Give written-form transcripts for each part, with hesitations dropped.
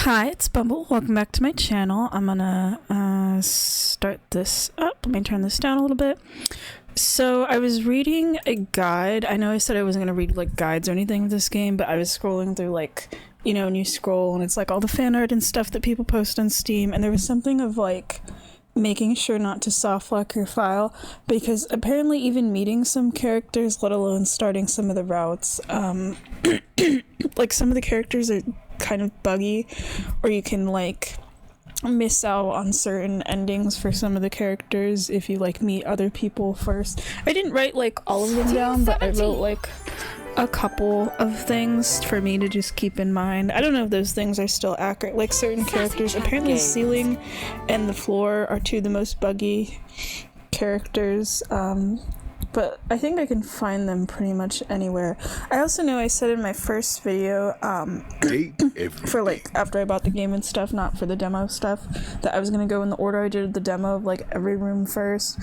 Hi, it's Bumble. Welcome back to my channel. I'm gonna start this up. Let me turn this down a little bit. So I was reading a guide. I know I said I wasn't gonna read like guides or anything with this game, but I was scrolling through like, you know, when you scroll and it's like all the fan art and stuff that people post on Steam, and there was something of like making sure not to soft lock your file, because apparently even meeting some characters, let alone starting some of the routes, like some of the characters are kind of buggy, or you can like miss out on certain endings for some of the characters if you like meet other people first. I didn't write like all of them down, but I wrote like a couple of things for me to just keep in mind. I don't know if those things are still accurate. Like certain characters, apparently the ceiling and the floor are two of the most buggy characters, but I think I can find them pretty much anywhere. I also know I said in my first video, for like after I bought the game and stuff, not for the demo stuff, that I was gonna go in the order I did the demo of like every room first.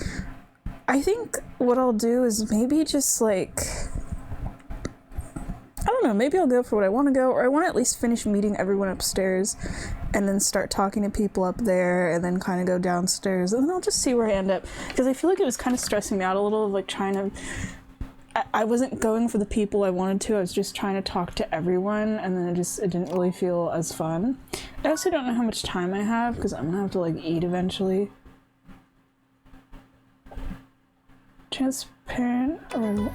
I think what I'll do is maybe just like, I don't know, maybe I'll go for what I want to go, or I want to at least finish meeting everyone upstairs and then start talking to people up there and then kind of go downstairs, and then I'll just see where I end up, because I feel like it was kind of stressing me out a little, like trying to, I wasn't going for the people I wanted to, I was just trying to talk to everyone, and then it didn't really feel as fun. I also don't know how much time I have, because I'm gonna have to like eat eventually. Transparent, or...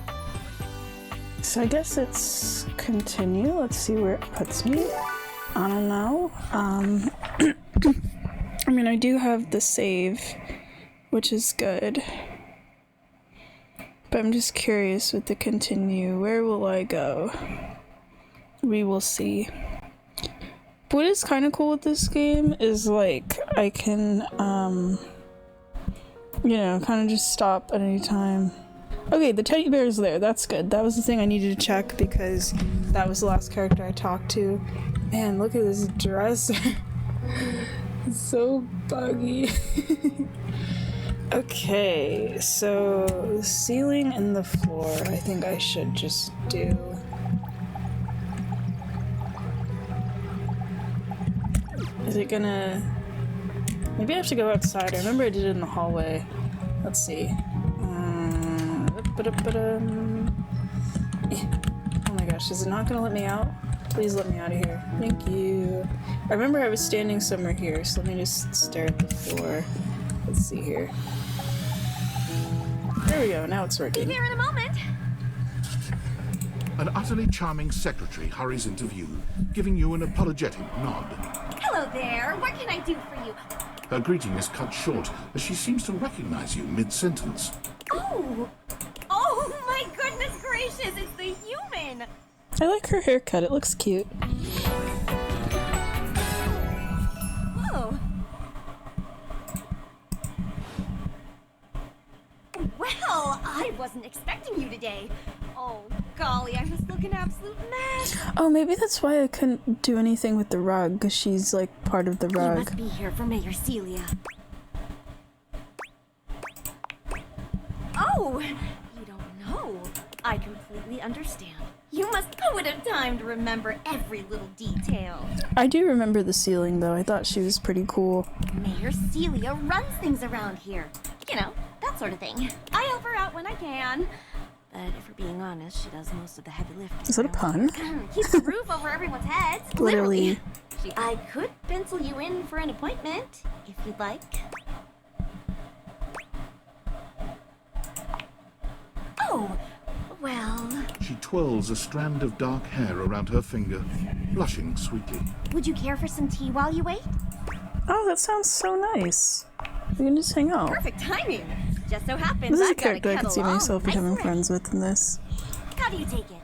So I guess it's continue. Let's see where it puts me. I don't know. I mean, I do have the save, which is good. But I'm just curious with the continue. Where will I go? We will see. What is kind of cool with this game is like I can, you know, kind of just stop at any time. Okay, the teddy bear is there. That's good. That was the thing I needed to check, because that was the last character I talked to. Man, look at this dress. It's so buggy. Okay, so the ceiling and the floor, I think I should just do. Is it gonna... Maybe I have to go outside. I remember I did it in the hallway. Let's see. Oh my gosh, is it not gonna let me out? Please let me out of here. Thank you. I remember I was standing somewhere here, so let me just stare at the floor. Let's see here. There we go, now it's working. Be there in a moment. An utterly charming secretary hurries into view, giving you an apologetic nod. Hello there. What can I do for you? Her greeting is cut short as she seems to recognize you mid-sentence. Oh my goodness gracious, it's the human! I like her haircut, it looks cute. Oh. Well, I wasn't expecting you today. Oh, golly, I must look an absolute mess. Oh, maybe that's why I couldn't do anything with the rug, because she's like part of the rug. You must be here for Mayor Celia. Oh, you don't know. I completely understand. You must poet of time to remember every little detail. I do remember the ceiling, though. I thought she was pretty cool. Mayor Celia runs things around here. You know, that sort of thing. I help her out when I can. But if we're being honest, she does most of the heavy lifting. Is that a pun? Keeps the roof over everyone's heads. Literally. I could pencil you in for an appointment, if you'd like. Oh, well... She twirls a strand of dark hair around her finger, blushing sweetly. Would you care for some tea while you wait? Oh, that sounds so nice. We can just hang out. Perfect timing. Just so happens This is a I've got character I could see kettle myself all becoming nice and friends with in this. ready. How do you take it?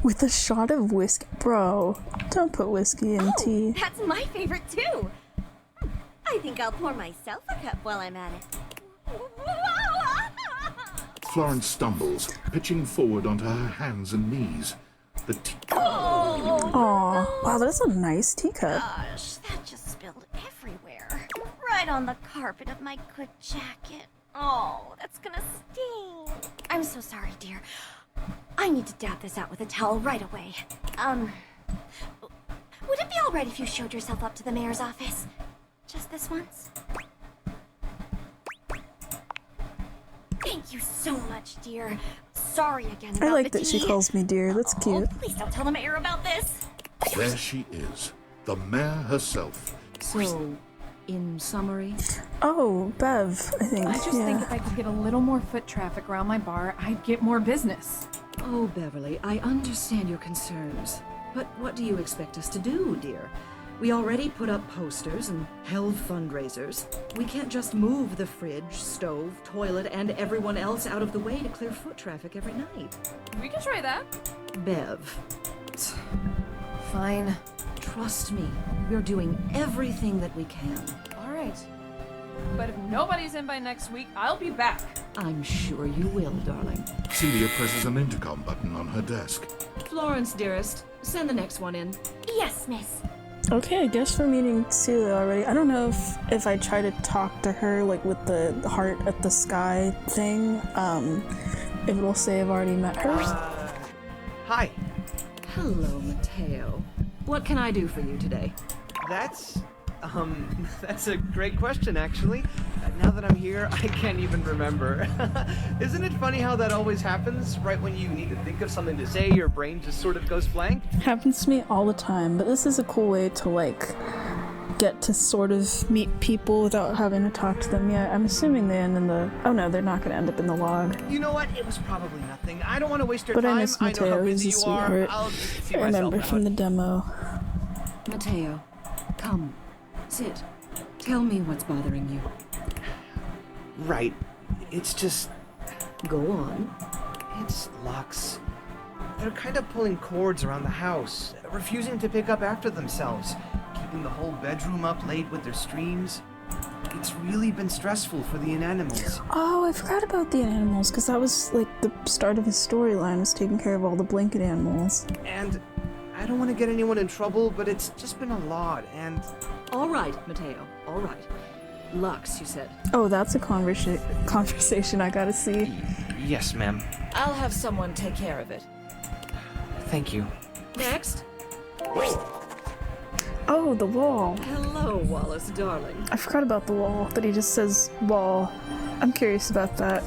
With a shot of whiskey. Bro, don't put whiskey in tea. That's my favorite too. I think I'll pour myself a cup while I'm at it. Florence stumbles, pitching forward onto her hands and knees. The Aw, wow, that's a nice teacup. Gosh, that just spilled everywhere. Right on the carpet of my good jacket. Oh, that's gonna sting. I'm so sorry, dear. I need to dab this out with a towel right away. right if you showed yourself up to the mayor's office. Just this once. Thank you so much, dear. Sorry again about I like the that tea. she calls me dear. That's cute. Oh, please don't tell the mayor about this. There she is, the mayor herself. So, in summary, Oh, Bev, I think. I just yeah. think if I could get a little more foot traffic around my bar, I'd get more business. oh, Beverly, I understand your concerns. But what do you expect us to do, dear? We already put up posters and held fundraisers. We can't just move the fridge, stove, toilet, and everyone else out of the way to clear foot traffic every night. We can try that. Bev, Fine. trust me, we're doing everything that we can. All right. But if nobody's in by next week, I'll be back. I'm sure you will, darling. Celia presses an intercom button on her desk. Florence, dearest, send the next one in. Yes, miss. Okay, I guess we're meeting Celia already. I don't know if I try to talk to her, like with the heart at the sky thing, if it'll say I've already met her. Hi. Hello, Mateo. What can I do for you today? That's a great question, actually. Now that I'm here, I can't even remember. Isn't it funny how that always happens? Right when you need to think of something to say, your brain just sort of goes blank? Happens to me all the time, but this is a cool way to, like, get to sort of meet people without having to talk to them yet. I'm assuming they end in the... Oh no, they're not going to end up in the log. You know what? It was probably nothing. I don't want to waste your But time. I miss know how Mateo, he's busy a you are. sweetheart. I'll just see I myself remember out. from the demo. Mateo, come. Sit. Tell me what's bothering you. Right. It's just... Go on. It's Lux. They're kind of pulling cords around the house, refusing to pick up after themselves, keeping the whole bedroom up late with their streams. It's really been stressful for the inanimals. Oh, I forgot about the animals, because that was, like, the start of his storyline, was taking care of all the blanket animals. And I don't want to get anyone in trouble, but it's just been a lot, and... All right, Mateo. All right. Lux, you said. Oh, that's a conversation I gotta see. Yes, ma'am. I'll have someone take care of it. Thank you. Next. Oh, the wall. Hello, Wallace, darling. I forgot about the wall, that he just says wall. I'm curious about that.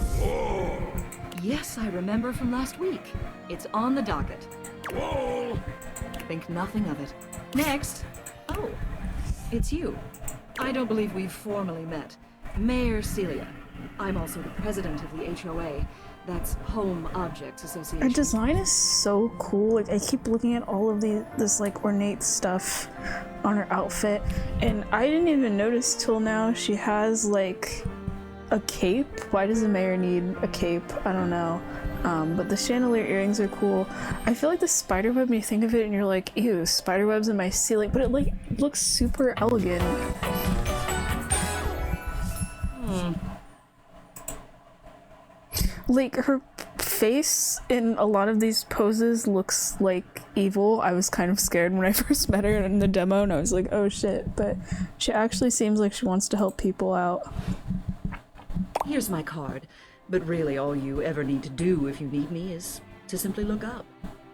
Yes, I remember from last week. It's on the docket. Think nothing of it. Next. Oh, it's you. I don't believe we've formally met. Mayor Celia. I'm also the president of the HOA. That's Home Objects Association. Her design is so cool. Like, I keep looking at all of this like ornate stuff on her outfit, and I didn't even notice till now she has like a cape. Why does the mayor need a cape? I don't know. But the chandelier earrings are cool. I feel like the spiderweb, when you think of it and you're like, ew, spiderwebs in my ceiling, but it like looks super elegant. Like, her face in a lot of these poses looks like evil. I was kind of scared when I first met her in the demo, and I was like, oh shit, but she actually seems like she wants to help people out. Here's my card. But really, all you ever need to do if you need me is to simply look up.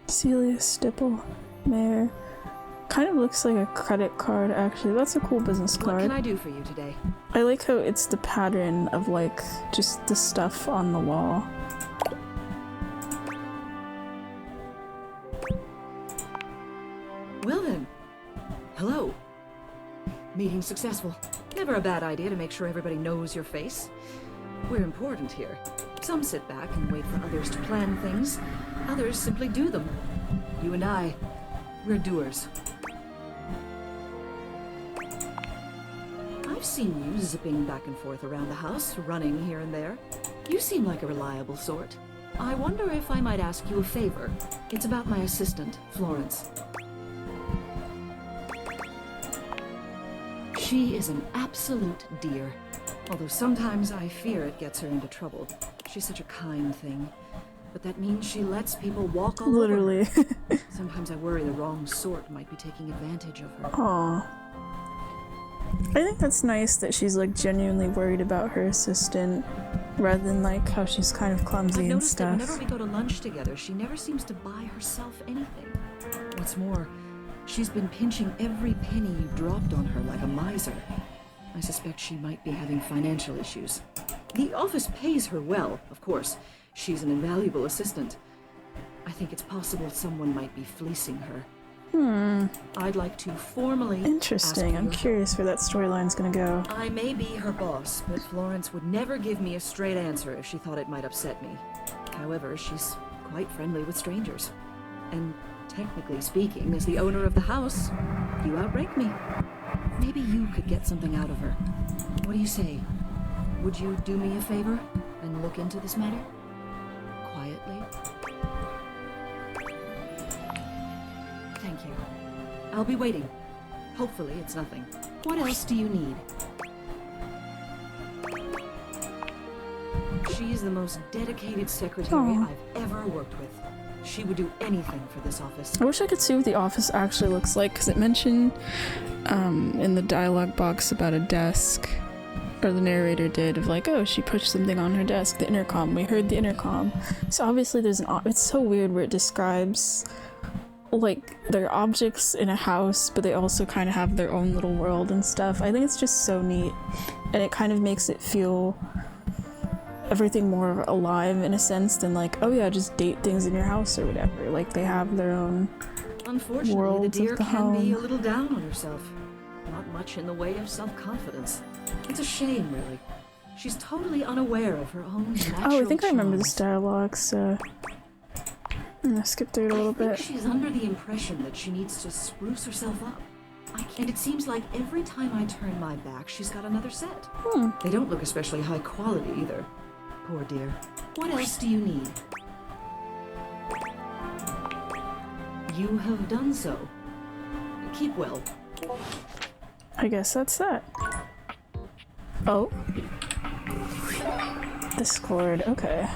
Celia Stipple, Mayor. Kind of looks like a credit card, actually. That's a cool business What card. can I do for you today? I like how it's the pattern of, like, just the stuff on the wall. Well then. Hello. Meeting successful. Never a bad idea to make sure everybody knows your face. We're important here. Some sit back and wait for others to plan things. Others simply do them. You and I, we're doers. I've seen you zipping back and forth around the house, running here and there. You seem like a reliable sort. I wonder if I might ask you a favor. It's about my assistant, Florence. She is an absolute dear. Although sometimes I fear it gets her into trouble. She's such a kind thing. But that means she lets people walk all Literally. over her. Sometimes I worry the wrong sort might be taking advantage of her. Aw. I think that's nice that she's, like, genuinely worried about her assistant, rather than, like, how she's kind of clumsy I've and noticed that stuff. whenever we go to lunch together, she never seems to buy herself anything. What's more, She's been pinching every penny you've dropped on her like a miser. I suspect she might be having financial issues. The office pays her well, of course. She's an invaluable assistant. I think it's possible someone might be fleecing her. I'd like to formally Interesting. I'm curious where that storyline's gonna go. I may be her boss, but Florence would never give me a straight answer if she thought it might upset me. However, she's quite friendly with strangers. And technically speaking, as the owner of the house, you outrank me. Maybe you could get something out of her. What do you say? Would you do me a favor and look into this matter? Quietly? Thank you. I'll be waiting. Hopefully it's nothing. What else do you need? She's the most dedicated secretary I've ever worked with. She would do anything for this office. I wish I could see what the office actually looks like, because it mentioned in the dialogue box about a desk, or the narrator did, of like, oh, she pushed something on her desk, the intercom. We heard the intercom. So obviously there's it's so weird where it describes like they're objects in a house, but they also kind of have their own little world and stuff. I think it's just so neat, and it kind of makes it feel everything more alive in a sense than like, oh yeah, just date things in your house or whatever. Like they have their own Unfortunately, worlds the deer of the can be a home. little down on herself. Not much in the way of self-confidence. It's a shame, really. She's totally unaware of her own natural Oh, I think I remember charms. this dialogue, so I'm gonna skip through it a little I think bit. she's under the impression that she needs to spruce herself up. And it seems like every time I turn my back, she's got another set. They don't look especially high quality either. Poor dear. What else do you need? You have done so. Keep well. I guess that's that. Oh. Discord, okay.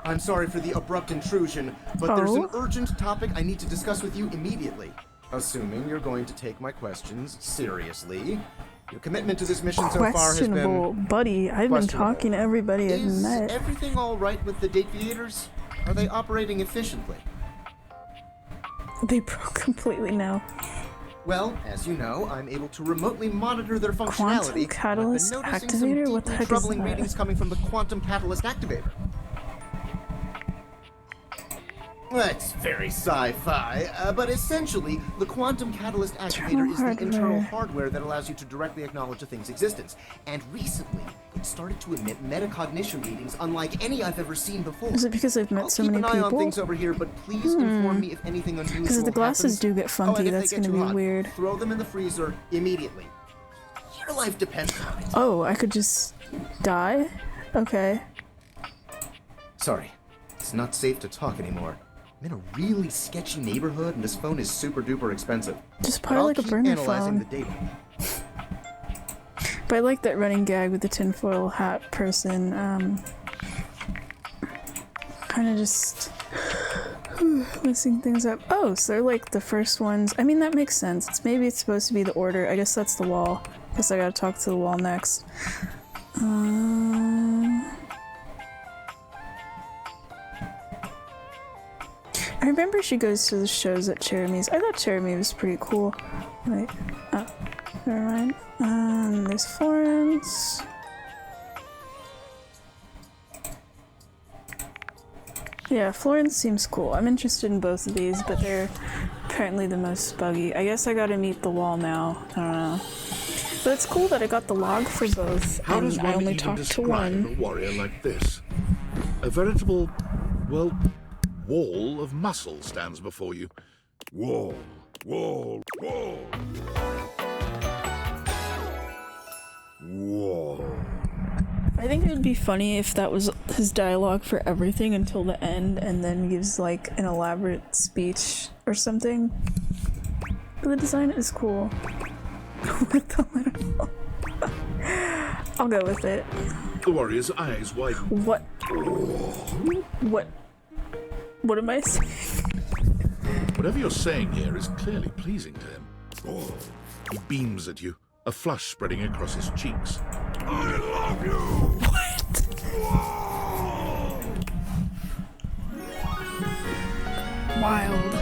I'm sorry for the abrupt intrusion, but there's an Oh. urgent topic I need to discuss with you immediately. Assuming you're going to take my questions seriously. Your commitment to this mission so far has Questionable. been... Buddy, I've been questionable. talking to everybody I've Is met. everything all right with the date theaters? Are they operating efficiently? They broke completely now. Well, as you know, I'm able to remotely monitor their functionality. Quantum and I've Catalyst been noticing Activator? some What the deeply heck is troubling that? readings coming from the Quantum Catalyst Activator. That's very sci-fi, but essentially, the Quantum Catalyst Activator is the internal hardware that allows you to directly acknowledge a thing's existence. And recently, it started to emit metacognition readings unlike any I've ever seen before. Is it because I've met I'll so keep many an eye on people? things over here, but please inform me if anything unusual Because if the glasses happens. do get funky, and if they that's get gonna too be hot, weird. Throw them in the freezer immediately. Your life depends on it. Oh, I could just die? Okay. Sorry, it's not safe to talk anymore. I'm in a really sketchy neighborhood, and this phone is super duper expensive. Just But probably I'll like a keep burner analyzing phone. the data. But I like that running gag with the tinfoil hat person. Kind of just messing things up. Oh, so they're like the first ones. I mean, that makes sense. Maybe it's supposed to be the order. I guess that's the wall. Guess I gotta talk to the wall next. I remember she goes to the shows at Cherami's. I thought Cherami was pretty cool. Wait. Oh, never mind. There's Florence. Yeah, Florence seems cool. I'm interested in both of these, but they're apparently the most buggy. I guess I gotta meet the wall now. I don't know. But it's cool that I got the log for both, How does and I one only even talked to describe one. a warrior like this? A veritable, well, wall of muscle stands before you. Wall, wall, wall. Wall. I think it would be funny if that was his dialogue for everything until the end, and then gives like an elaborate speech or something. But the design is cool. With the little... I'll go with it. The warrior's eyes widen. What? What am I saying? Whatever you're saying here is clearly pleasing to him. He beams at you, a flush spreading across his cheeks. I love you! What? Wild.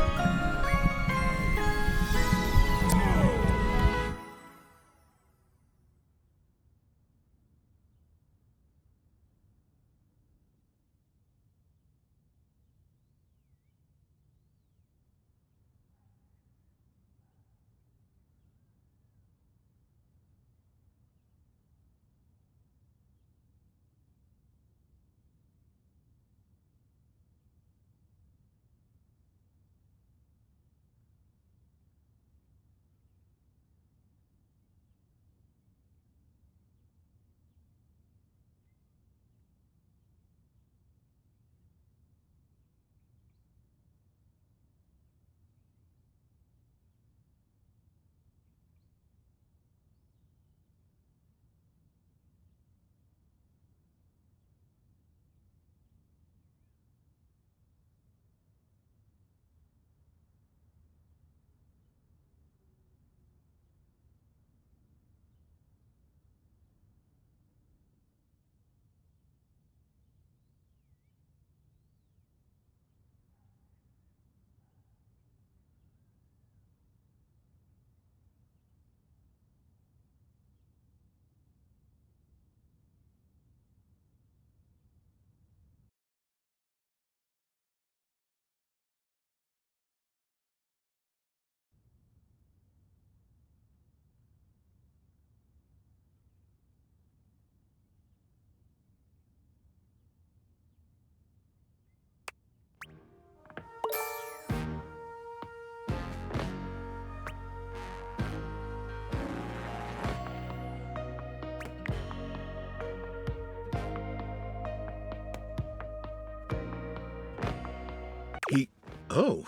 Oh.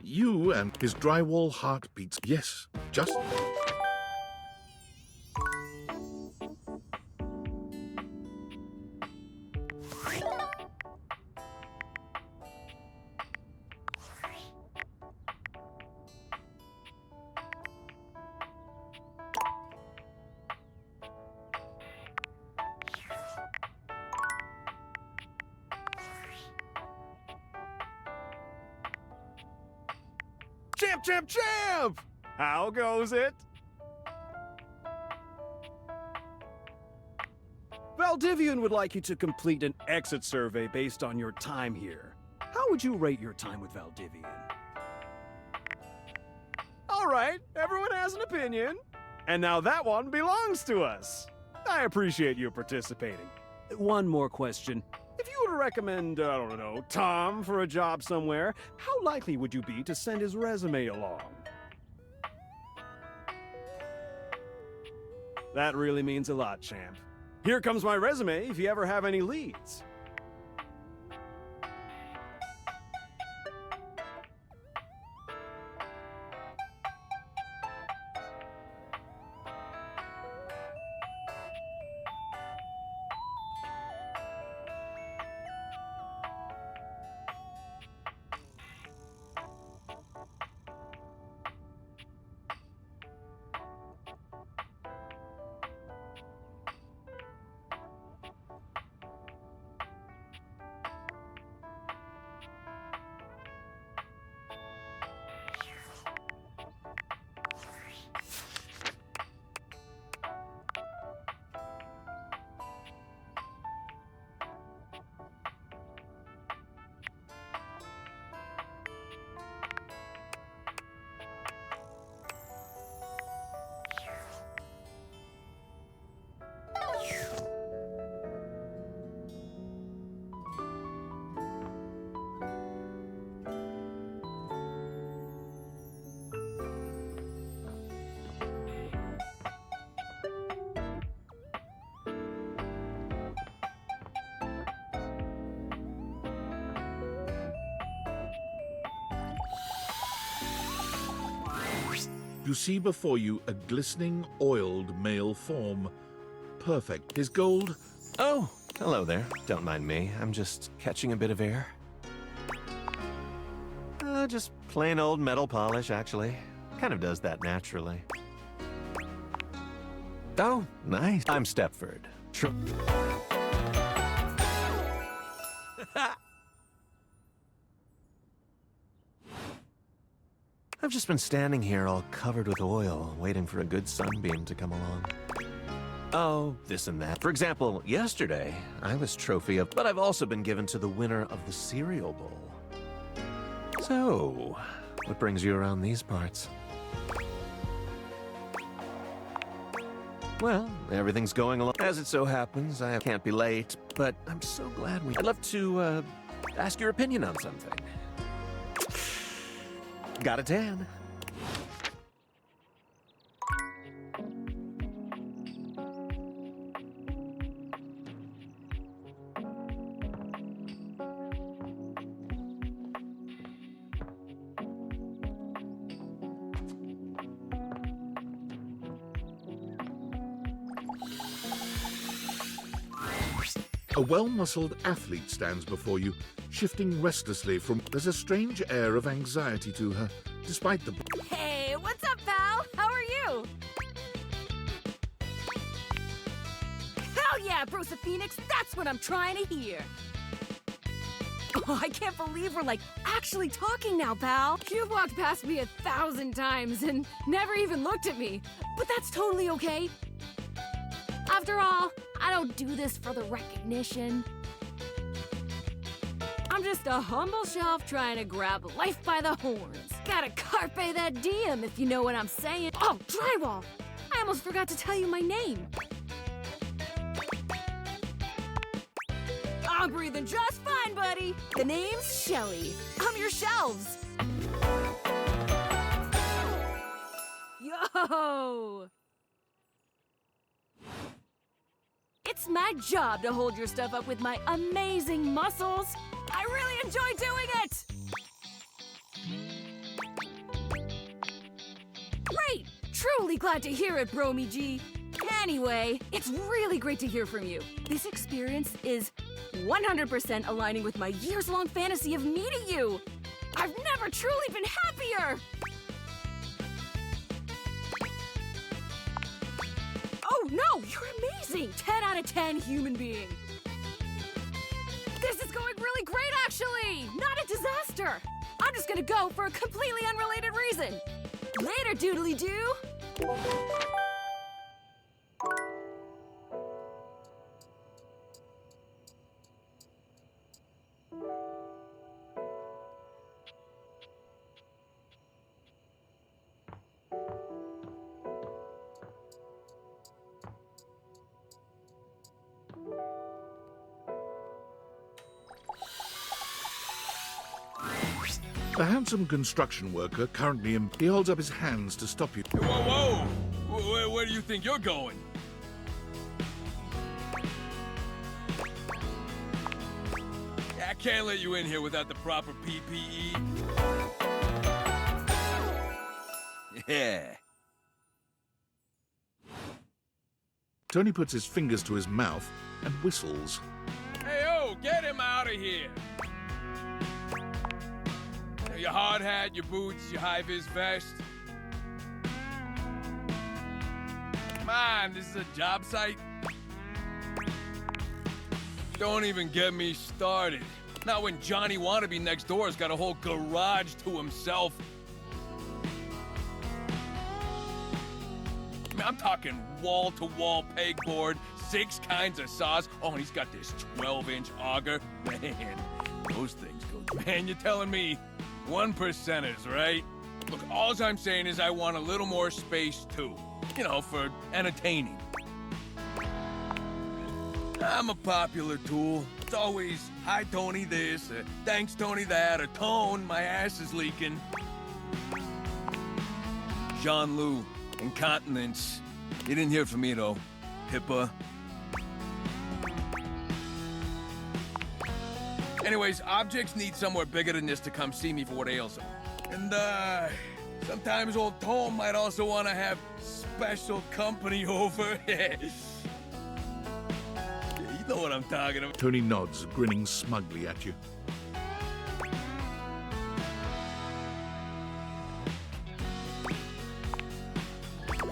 You and his drywall heartbeats. Yes, just... Champ, champ, champ! How goes it? Valdivian would like you to complete an exit survey based on your time here. How would you rate your time with Valdivian? All right, everyone has an opinion. And now that one belongs to us. I appreciate you participating. One more question. If you were to recommend, I don't know, Tom for a job somewhere, how likely would you be to send his resume along? That really means a lot, champ. Here comes my resume if you ever have any leads. You see before you a glistening, oiled male form. Perfect. His gold... Oh, hello there. Don't mind me. I'm just catching a bit of air. Just plain old metal polish, actually. Kind of does that naturally. Oh, nice. I'm Stepford. I've just been standing here all covered with oil, waiting for a good sunbeam to come along. Oh, this and that. For example, yesterday, I was trophy of... But I've also been given to the winner of the cereal bowl. So, what brings you around these parts? Well, everything's going along. As it so happens, I can't be late, but I'm so glad we... I'd love to, ask your opinion on something. Got a tan. A well-muscled athlete stands before you, shifting restlessly from... There's a strange air of anxiety to her, despite the... Hey, what's up, pal? How are you? Hell yeah, Brosa Phoenix, that's what I'm trying to hear. Oh, I can't believe we're, actually talking now, pal. You've walked past me 1,000 times and never even looked at me, but that's totally okay. After all, I don't do this for the recognition. I'm just a humble shelf trying to grab life by the horns. Gotta carpe that diem, if you know what I'm saying. Oh, drywall! I almost forgot to tell you my name. I'm breathing just fine, buddy. The name's Shelly. I'm your shelves. Yo! It's my job to hold your stuff up with my amazing muscles. I really enjoy doing it! Great! Truly glad to hear it, Bromy G. Anyway, it's really great to hear from you. This experience is 100% aligning with my years-long fantasy of meeting you. I've never truly been happier! Oh no, you're amazing! 10 out of 10 human being. This is going really great, actually! Not a disaster! I'm just gonna go for a completely unrelated reason. Later, doodly-doo! The handsome construction worker currently he holds up his hands to stop you. Whoa, whoa! Where do you think you're going? I can't let you in here without the proper PPE. Yeah. Tony puts his fingers to his mouth and whistles. Hey, oh, get him out of here! Your hard hat, your boots, your high-vis vest. Come on, this is a job site. Don't even get me started. Not when Johnny Wannabe next door has got a whole garage to himself. I mean, I'm talking wall-to-wall pegboard, 6 kinds of saws. Oh, and he's got this 12-inch auger. Man, those things go... Man, you're telling me 1%ers, right? Look, all I'm saying is I want a little more space, too. You know, for entertaining. I'm a popular tool. It's always, hi, Tony this, thanks, Tony that, or Tone, my ass is leaking. Jean-Loup, incontinence. You didn't hear from me, though. Pippa. Anyways, objects need somewhere bigger than this to come see me for what ails them. And, sometimes old Tone might also want to have special company over. You know what I'm talking about. Tony nods, grinning smugly at you.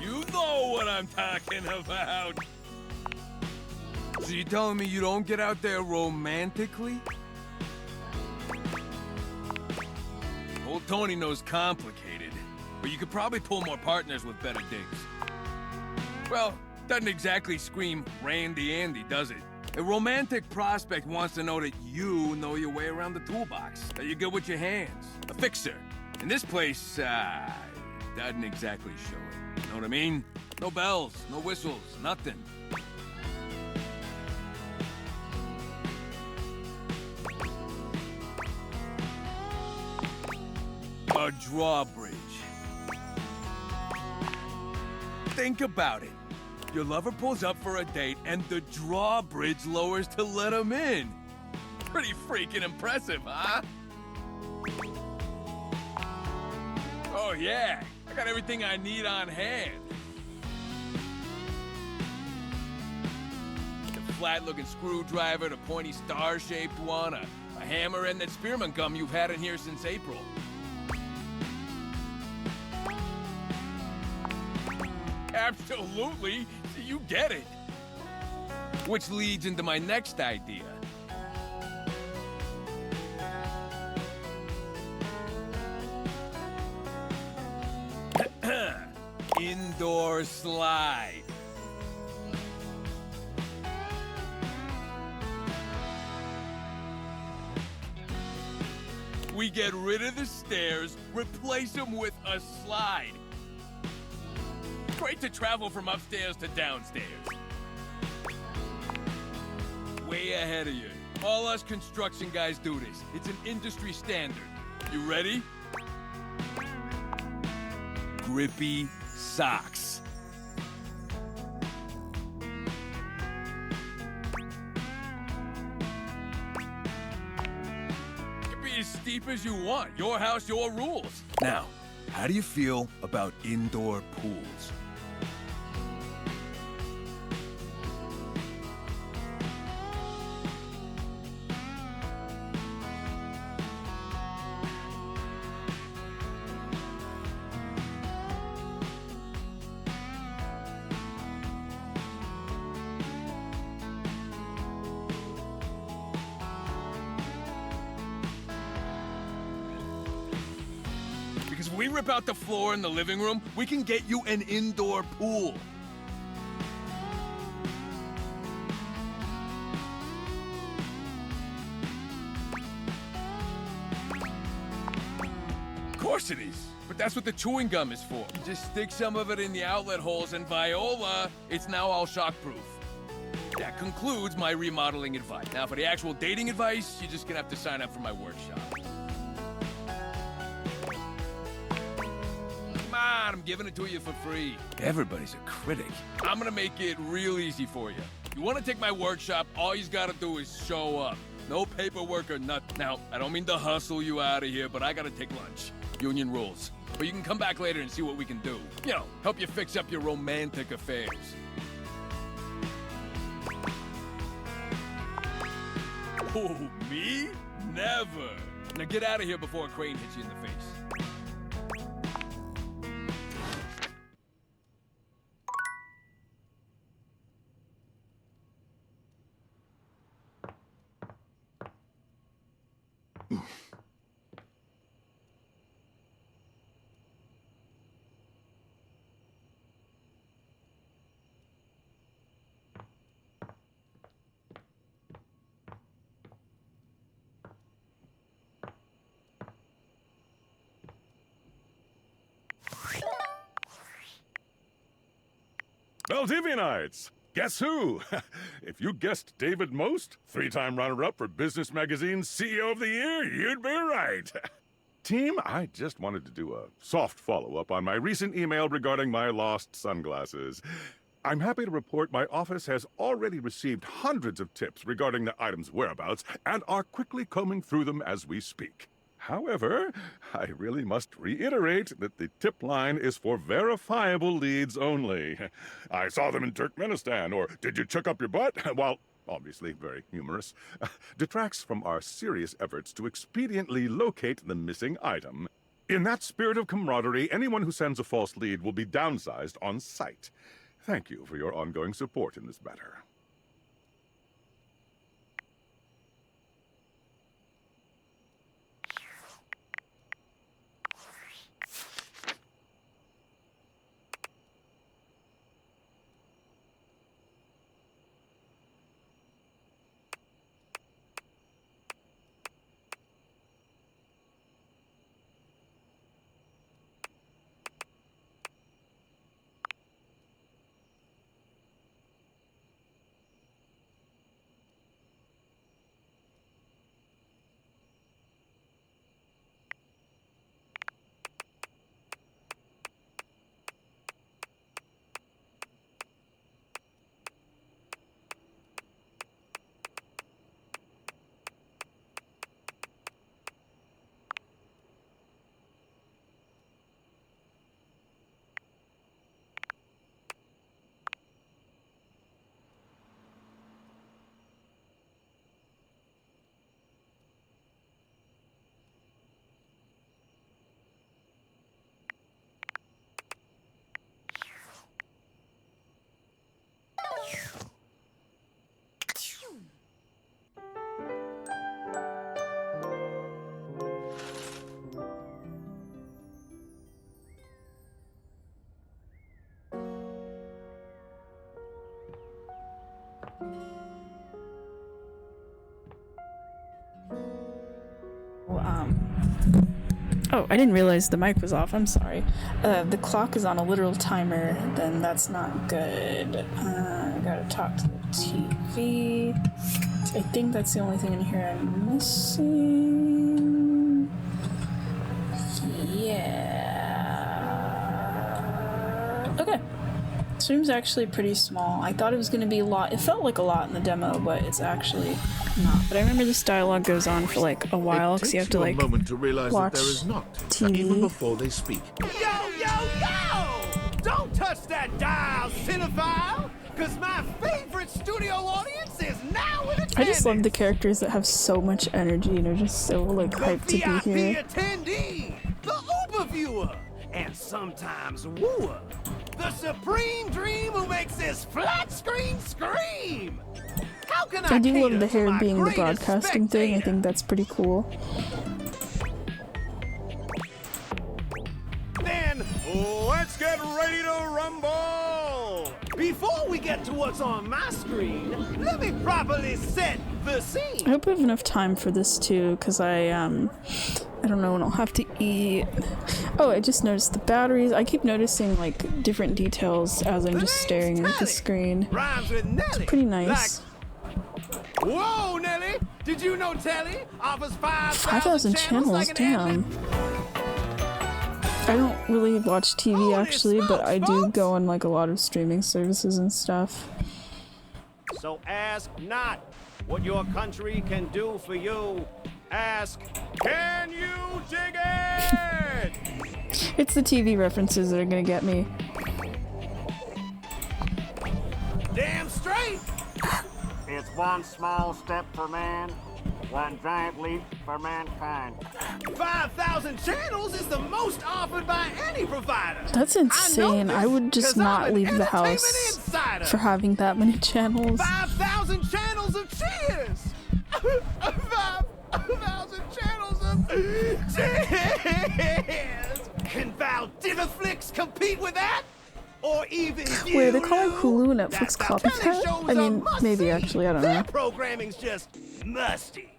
You know what I'm talking about. So you telling me you don't get out there romantically? Old Tony knows complicated, but you could probably pull more partners with better digs. Well, doesn't exactly scream Randy Andy, does it? A romantic prospect wants to know that you know your way around the toolbox, that you're good with your hands. A fixer. In this place, doesn't exactly show it. Know what I mean? No bells, no whistles, nothing. A drawbridge. Think about it. Your lover pulls up for a date, and the drawbridge lowers to let him in. Pretty freaking impressive, huh? Oh, yeah. I got everything I need on hand. The flat-looking screwdriver, the pointy star-shaped one, a hammer, and that spearmint gum you've had in here since April. Absolutely. You get it. Which leads into my next idea. Indoor slide. We get rid of the stairs, replace them with a slide. Great to travel from upstairs to downstairs. Way ahead of you. All us construction guys do this. It's an industry standard. You ready? Grippy socks. deep as you want. Your house, your rules. Now, how do you feel about indoor pools? Because if we rip out the floor in the living room, we can get you an indoor pool. Of course it is. But that's what the chewing gum is for. You just stick some of it in the outlet holes, and Viola, it's now all shockproof. That concludes my remodeling advice. Now, for the actual dating advice, you're just gonna have to sign up for my workshop. Come on, I'm giving it to you for free. Everybody's a critic. I'm gonna make it real easy for you. You wanna take my workshop, all you gotta do is show up. No paperwork or nothing. Now, I don't mean to hustle you out of here, but I gotta take lunch. Union rules. But you can come back later and see what we can do. You know, help you fix up your romantic affairs. Oh, me? Never. Now get out of here before a crane hits you in the face. Valdivianites! Guess who? If you guessed David Most, 3-time runner-up for Business Magazine's CEO of the Year, you'd be right. Team, I just wanted to do a soft follow-up on my recent email regarding my lost sunglasses. I'm happy to report my office has already received hundreds of tips regarding the item's whereabouts and are quickly combing through them as we speak. However, I really must reiterate that the tip line is for verifiable leads only. I saw them in Turkmenistan, or did you check up your butt? While obviously very humorous, detracts from our serious efforts to expediently locate the missing item. In that spirit of camaraderie, anyone who sends a false lead will be downsized on sight. Thank you for your ongoing support in this matter. Oh, I didn't realize the mic was off. I'm sorry. The clock is on a literal timer. Then that's not good. I gotta talk to the TV. I think that's the only thing in here I'm missing. Yeah. Okay. So stream's actually pretty small. I thought it was going to be a lot. It felt like a lot in the demo, but it's actually not. But I remember this dialogue goes on for like a while because you have to like a moment to realize that there is not, even TV. before they speak. Yo! Don't touch that dial, cinephile! Because my favorite studio audience is now in attendance! I just love the characters that have so much energy and are just so like hyped to be here. Attendee, the overviewer, and sometimes wooer, the supreme dream who makes this flat screen scream! How can I do love cater the to hair my being the greatest broadcasting thing. I think that's pretty cool. Then let's get ready to rumble! Before we get to what's on my screen, let me properly set the scene. I hope I have enough time for this too, because I don't know when I'll have to eat. Oh, I just noticed the batteries. I keep noticing like different details as I'm just staring at the screen. Rhymes with Nelly. It's pretty nice. Whoa, Nelly! Did you know Telly offers 5,000 channels, damn. I don't really watch TV actually, but I do go on like a lot of streaming services and stuff. So ask not what your country can do for you. Ask, can you dig it? It's the TV references that are gonna get me. Damn straight! It's one small step for man, one giant leap for mankind. 5,000 channels is the most offered by any provider. That's insane. I would just not leave the house for having that many channels. 5,000 channels of cheers! 5,000 channels of cheers! Can Val Dinnerflix compete with that? Or even Wait, are they calling Hulu Netflix copycat? I mean, maybe actually, I don't know. Their programming's just musty.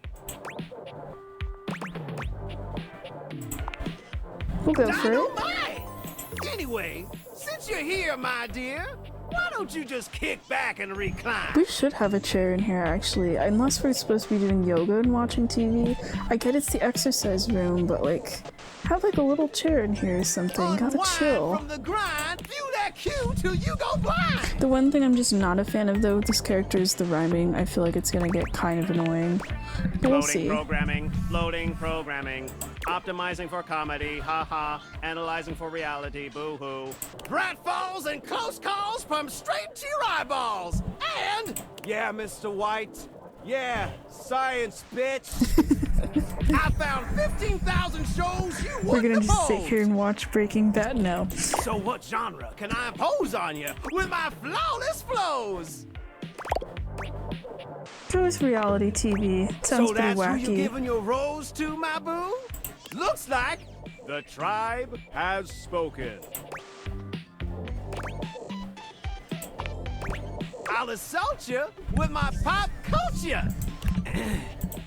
We'll go for it. Dynamite! Anyway, since you're here, my dear, why don't you just kick back and recline? We should have a chair in here actually, unless we're supposed to be doing yoga and watching TV. I get it's the exercise room, but like, have like a little chair in here or something. Gotta chill. From the grind, view that cue till you go blind. The one thing I'm just not a fan of though with this character is the rhyming. I feel like it's gonna get kind of annoying. But we'll see. Floating programming, optimizing for comedy, haha, analyzing for reality, boo-hoo. Pratfalls and close calls from straight to your eyeballs. And, yeah, Mr. White, yeah, science, bitch. I found 15,000 shows you We're gonna wouldn't just sit oppose. here and watch Breaking Bad now. So what genre can I impose on you with my flawless flows? Go with reality TV. Sounds So pretty that's who you wacky. giving your rose to, my boo? Looks like the tribe has spoken. I'll assault you with my pop culture.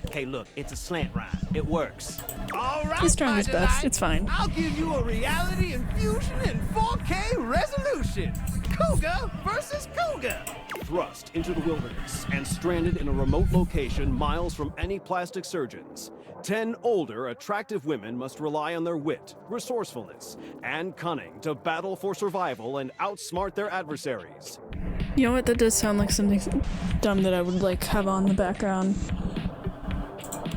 Okay, look, it's a slant rhyme. It works. All right, He's trying my his best. delight. It's fine. I'll give you a reality infusion in 4K resolution. Cougar versus Cougar. Thrust into the wilderness and stranded in a remote location miles from any plastic surgeons. 10 older, attractive women must rely on their wit, resourcefulness, and cunning to battle for survival and outsmart their adversaries. You know what? That does sound like something dumb that I would like have on the background.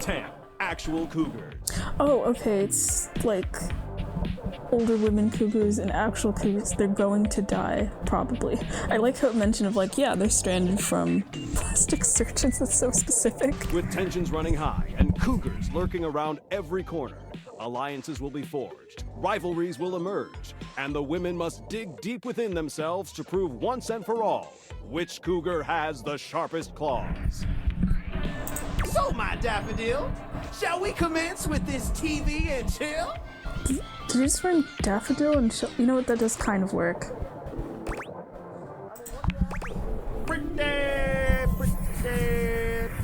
10 actual cougars. Oh, okay. It's like older women cougars and actual cougars. They're going to die, probably. I like how it mentioned of like, yeah, they're stranded from plastic surgeons. That's so specific. With tensions running high and cougars lurking around every corner, alliances will be forged, rivalries will emerge, and the women must dig deep within themselves to prove once and for all which cougar has the sharpest claws. So, my daffodil, shall we commence with this TV and chill? Did you just run daffodil and you know what? That does kind of work.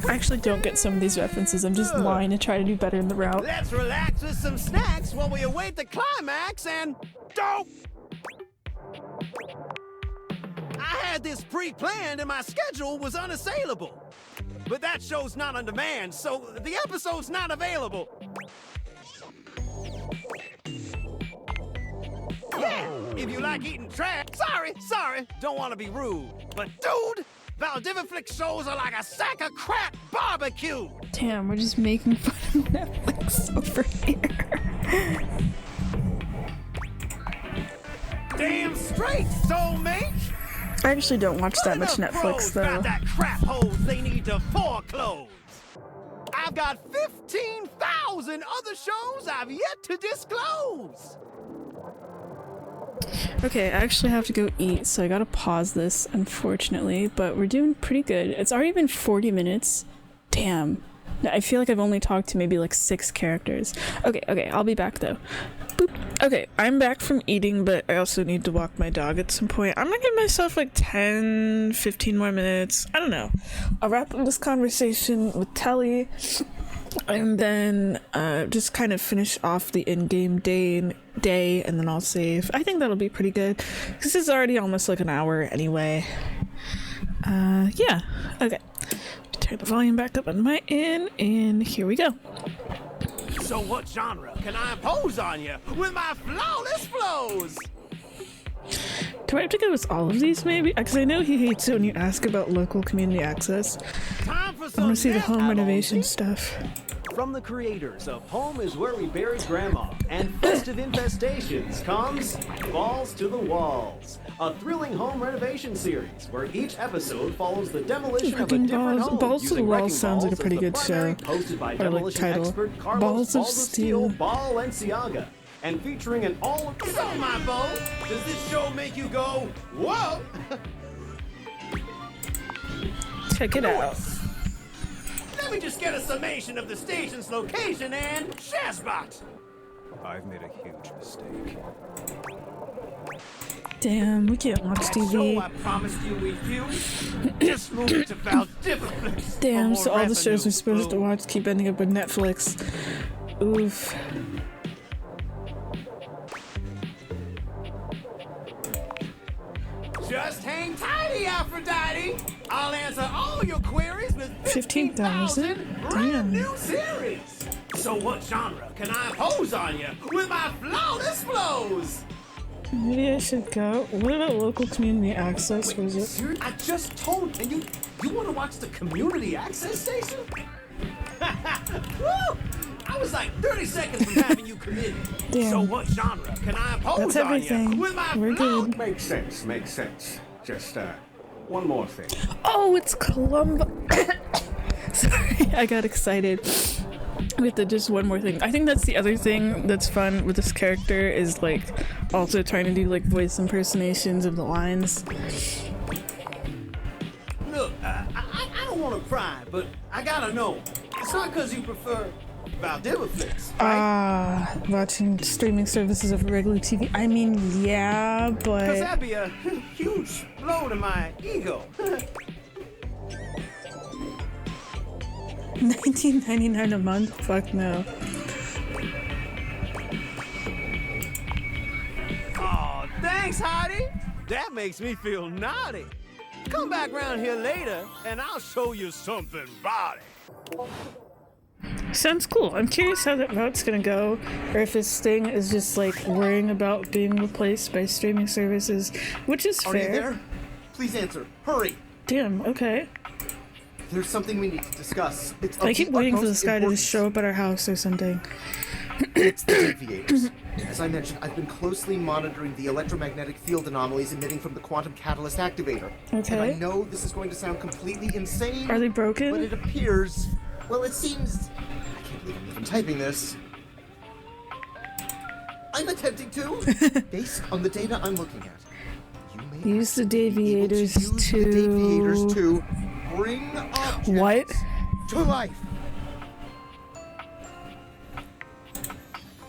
I actually don't get some of these references. I'm just lying to try to do better in the route. Let's relax with some snacks while we await the climax and dope! I had this pre-planned and my schedule was unassailable. But that show's not on demand, so the episode's not available. Yeah, if you like eating trash. Sorry, don't want to be rude, but dude, Valdiviflix shows are like a sack of crap barbecue. Damn, we're just making fun of Netflix over here. Damn straight, soulmate. I actually don't watch that much Netflix though. Got that crap hose they need to foreclose. I've got 15,000 other shows I've yet to disclose. Okay, I actually have to go eat, so I gotta pause this, unfortunately, but we're doing pretty good. It's already been 40 minutes. Damn. I feel like I've only talked to maybe like 6 characters. Okay, I'll be back though. Boop. Okay, I'm back from eating, but I also need to walk my dog at some point. I'm gonna give myself like 10, 15 more minutes. I don't know. I'll wrap up this conversation with Telly, and then just kind of finish off the in-game day, and then I'll save. I think that'll be pretty good, because this is already almost like an hour anyway. Yeah, okay. Turn the volume back up on my end, and here we go. So what genre can I impose on you with my flawless flows? Do I have to go with all of these, maybe? Because I know he hates it when you ask about local community access. I want to see the home renovation stuff. From the creators of Home is Where We Bury Grandma and Festive Infestations comes Balls to the Walls, a thrilling home renovation series where each episode follows the demolition of a different home. Balls to the Walls sounds like a pretty good show. Hosted by Or like demolition title. expert Carlos Balls of Steel. Balenciaga, and featuring an all. So, my bow, does this show make you go, whoa? Check it out. Let me just get a summation of the station's location and Shazbot. I've made a huge mistake. Damn, we can't watch Show TV. I promised you we'd view. Just move it to Valdiviflix. Damn, so all the shows we're supposed to watch keep ending up with Netflix. Oof. Just hang tighty, Aphrodite. I'll answer all your queries with 15,000? brand new series. So what genre can I impose on you with my flawless flows? Maybe I should go. What about local community access? Was it? Dude, I just told you. You want to watch the community access station? Woo! I was like 30 seconds from having you committed. Damn. So what genre can I impose That's on everything. you with my We're good. Makes sense. Just, one more thing. Oh, it's Columbo. Sorry, I got excited. With the just one more thing. I think that's the other thing that's fun with this character is like also trying to do like voice impersonations of the lines. Look, I don't want to pry, but I gotta know. It's not because you prefer Valdiviflix, right? Watching streaming services over regular TV. I mean, yeah, Because but that'd be a huge blow to my ego. $19.99 a month? Fuck no. Oh, thanks, Heidi. That makes me feel naughty. Come back round here later, and I'll show you something about it. Sounds cool. I'm curious how that route's gonna go, or if this thing is just like worrying about being replaced by streaming services, which is fair. Are you there? Please answer. Hurry. Damn, okay. There's something we need to discuss. It's I keep waiting for this guy to just show up at our house or something. It's the deviators. As I mentioned, I've been closely monitoring the electromagnetic field anomalies emitting from the quantum catalyst activator. Okay. And I know this is going to sound completely insane. Are they broken? But it appears... Well, it seems... I can't believe I'm even typing this. I'm attempting to, based on the data I'm looking at. Use the deviators to bring objects what? to life.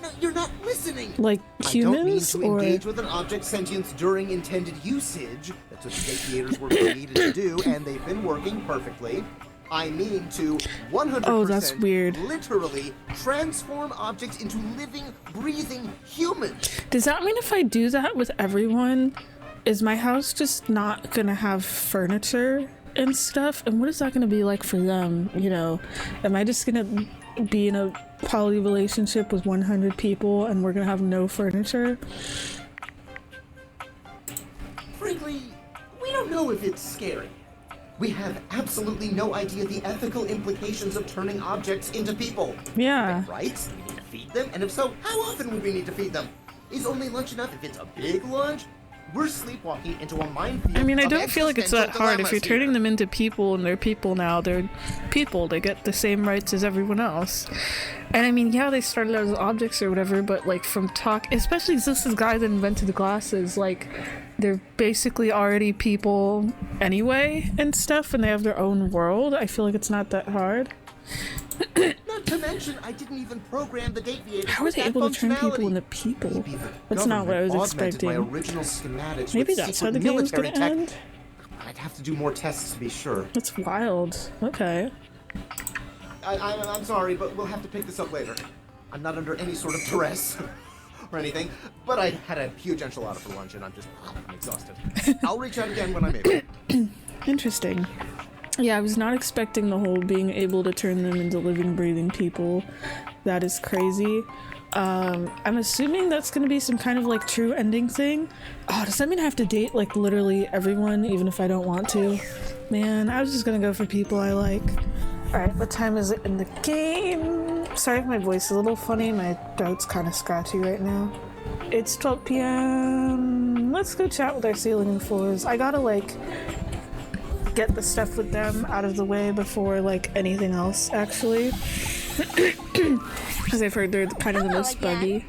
No, you're not listening. Like humans, I don't mean or to engage with an object's sentience during intended usage. That's what the deviators were created to do, and they've been working perfectly. I mean to 100% Oh, that's weird. literally transform objects into living, breathing humans. Does that mean if I do that with everyone, is my house just not gonna have furniture and stuff? And what is that gonna be like for them? You know, am I just gonna be in a poly relationship with 100 people and we're gonna have no furniture? don't know if it's scary. We have absolutely no idea the ethical implications of turning objects into people. Yeah. Right? We need to feed them, and if so, how often would we need to feed them? Is only lunch enough if it's a big lunch? We're sleepwalking into a minefield. I mean, I of don't feel like it's that existential hard. If you're dilemmas here. turning them into people and they're people now, they're people. They get the same rights as everyone else. And I mean, yeah, they started out as objects or whatever, but like from talk, especially since this guy that invented the glasses, like they're basically already people anyway and stuff, and they have their own world. I feel like it's not that hard. Not to mention, I didn't even program the Dateviators. How are they able to turn people into people? That's not what I was expecting. My original schematics Maybe with that's how secret the game's military gonna tech. end. I'd have to do more tests to be sure. That's wild. Okay. I'm sorry, but we'll have to pick this up later. I'm not under any sort of duress or anything, but I had a huge enchilada for lunch and I'm exhausted. I'll reach out again when I'm able. Interesting. Yeah, I was not expecting the whole being able to turn them into living, breathing people. That is crazy. I'm assuming that's gonna be some kind of like true ending thing. Oh, does that mean I have to date like literally everyone, even if I don't want to? Man, I was just gonna go for people I like. Alright, what time is it in the game? Sorry if my voice is a little funny, my throat's kind of scratchy right now. It's 12 p.m. Let's go chat with our ceiling and floors. I gotta like get the stuff with them out of the way before like anything else, actually. Because I've heard they're kind of the most buggy.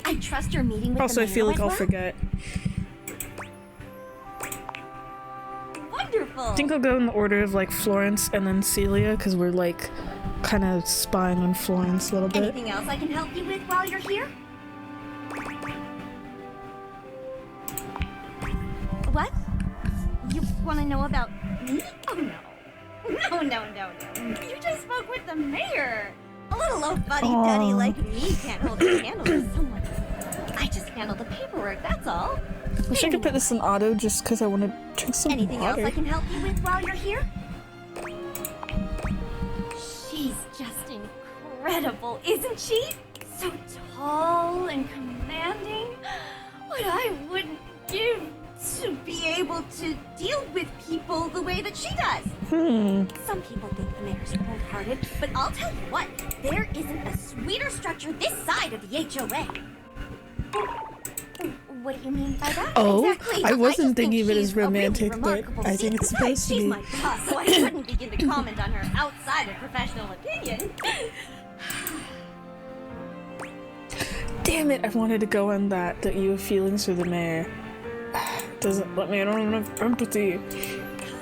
I trust your meeting with Also, the I feel like mayor I'll went well? forget. Wonderful. I think I'll go in the order of like Florence and then Celia, because we're like kind of spying on Florence a little bit. Anything else I can help you with while you're here? What? You want to know about me? Oh no. No. You just spoke with the mayor. A little old buddy-duddy like me can't hold a candle to someone. I just handle the paperwork, that's all. Wish I could put this in auto just because I want to drink some Anything water. else I can help you with while you're here? She's just incredible, isn't she? So tall and commanding. What I wouldn't give to be able to deal with people the way that she does. Some people think the mayor's cold-hearted, but I'll tell you what, there isn't a sweeter structure this side of the HOA. What do you mean by that? Oh, exactly. I wasn't thinking of it she's as a really romantic, but remarkable I think it's supposed to She's be. my boss, so I couldn't begin to comment on her outside of professional opinion. Damn it, I wanted to go on that you have feelings for the mayor. Doesn't let me, I don't have enough empathy.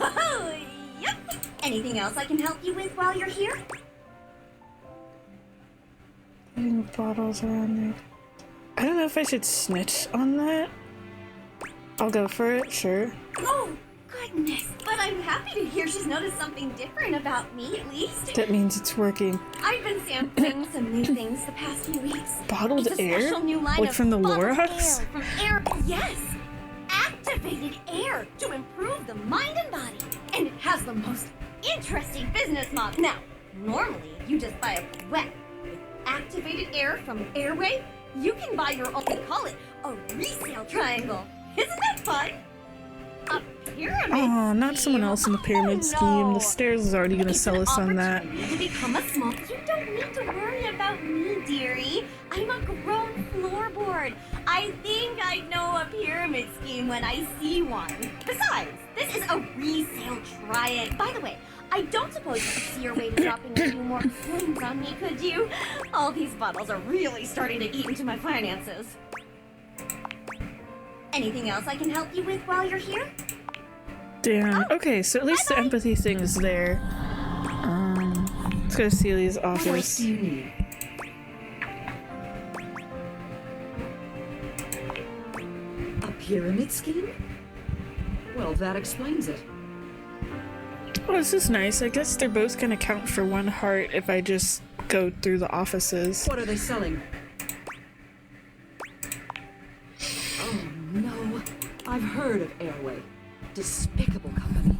Oh, yep. Anything else I can help you with while you're here? Putting bottles around there. I don't know if I should snitch on that. I'll go for it, sure. Oh, goodness. But I'm happy to hear she's noticed something different about me, at least. That means it's working. I've been sampling some new things the past few weeks. Bottled It's a air? special new line Like of from the bottled Lorax? air from air. Yes! Activated air to improve the mind and body. And it has the most interesting business model. Now, normally you just buy a wet with activated air from Airway. You can buy your own, they call it a resale triangle. Isn't that fun? A pyramid Oh, not someone else in the pyramid scheme. The stairs is already gonna sell us on that. to become a small. You don't need to worry about me, dearie. I'm a grown floorboard. I think I know a pyramid scheme when I see one. Besides, this is a resale triangle. By the way, I don't suppose you could see your way to dropping a few more coins on me, could you? All these bottles are really starting to eat into my finances. Anything else I can help you with while you're here? Damn. Okay, so at least the empathy thing is there. Let's go to Celia's office. A pyramid scheme? Well, that explains it. Oh, this is nice. I guess they're both gonna count for one heart if I just go through the offices. What are they selling? Oh no, I've heard of Airway. Despicable company.